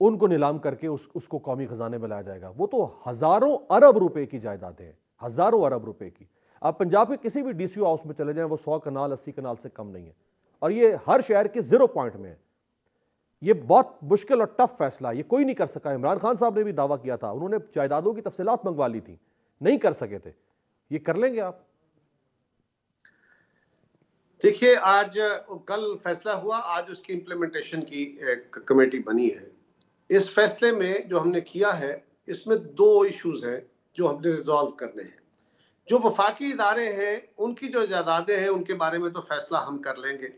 उनको नीलाम करके उसको कौमी खजाने में लाया जाएगा। वो तो हज़ारों अरब रुपए की जायदादें हैं, हज़ारों अरब रुपए की। आप पंजाब के किसी भी DCO हाउस में चले जाएं, वो 100 कनाल 80 कनाल से कम नहीं है, और ये हर शहर के 0 पॉइंट में है। ये बहुत मुश्किल और टफ फैसला, ये कोई नहीं कर सका। इमरान खान साहब ने भी दावा किया था, उन्होंने जायदादों की तफसीलात मंगवा ली थी, नहीं कर सके थे। ये कर लेंगे आप? देखिए, आज कल फैसला हुआ, आज उसकी इम्प्लीमेंटेशन की एक कमेटी बनी है। इस फैसले में जो हमने किया है, इसमें 2 इश्यूज हैं जो हमने रिजॉल्व करने हैं। जो वफाकी इदारे हैं, उनकी जो जायदादें हैं, उनके बारे में तो फैसला हम कर लेंगे।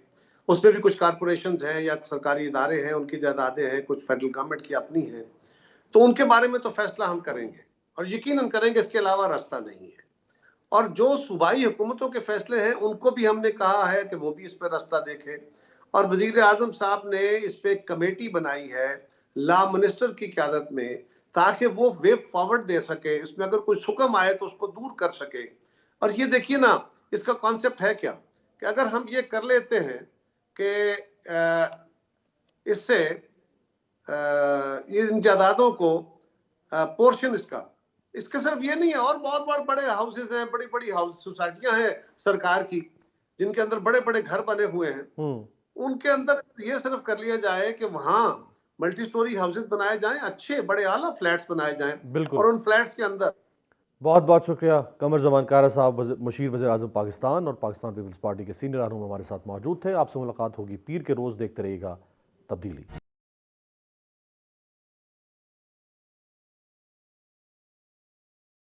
उसमें भी कुछ कारपोरेशंस हैं या सरकारी इदारे हैं, उनकी जायदादें हैं, कुछ फेडरल गवर्नमेंट की अपनी हैं, तो उनके बारे में तो फैसला हम करेंगे और यकीनन करेंगे, इसके अलावा रास्ता नहीं है। और जो सूबाई हुकूमतों के फैसले हैं, उनको भी हमने कहा है कि वो भी इस पर रास्ता देखें। और वजीर आजम साहब ने इस पे एक कमेटी बनाई है लॉ मिनिस्टर की क़यादत में, ताकि वो वे फॉरवर्ड दे सके, इसमें अगर कोई हुक्म आए तो उसको दूर कर सके। और ये देखिए ना, इसका कॉन्सेप्ट है क्या कि अगर हम ये कर लेते हैं कि इससे इन जायदादों को पोर्शन इसके सिर्फ ये नहीं है, और बहुत बहुत बड़े हाउसेस हैं, बड़ी बड़ी हाउस सोसाइटियां हैं सरकार की, जिनके अंदर बड़े बड़े घर बने हुए हैं। उनके अंदर ये सिर्फ कर लिया जाए कि वहां मल्टी स्टोरी हाउसेस बनाए जाएं, अच्छे बड़े आला फ्लैट्स बनाए जाएं, और उन फ्लैट्स के अंदर। बहुत बहुत शुक्रिया कमर जमान कारा साहब, मुशीर वज़ीर आज़म पाकिस्तान और पाकिस्तान पीपल्स पार्टी के सीनियर रहनुमा हमारे साथ मौजूद थे। आपसे मुलाकात होगी पीर के रोज़। देखते रहिएगा तब्दीली।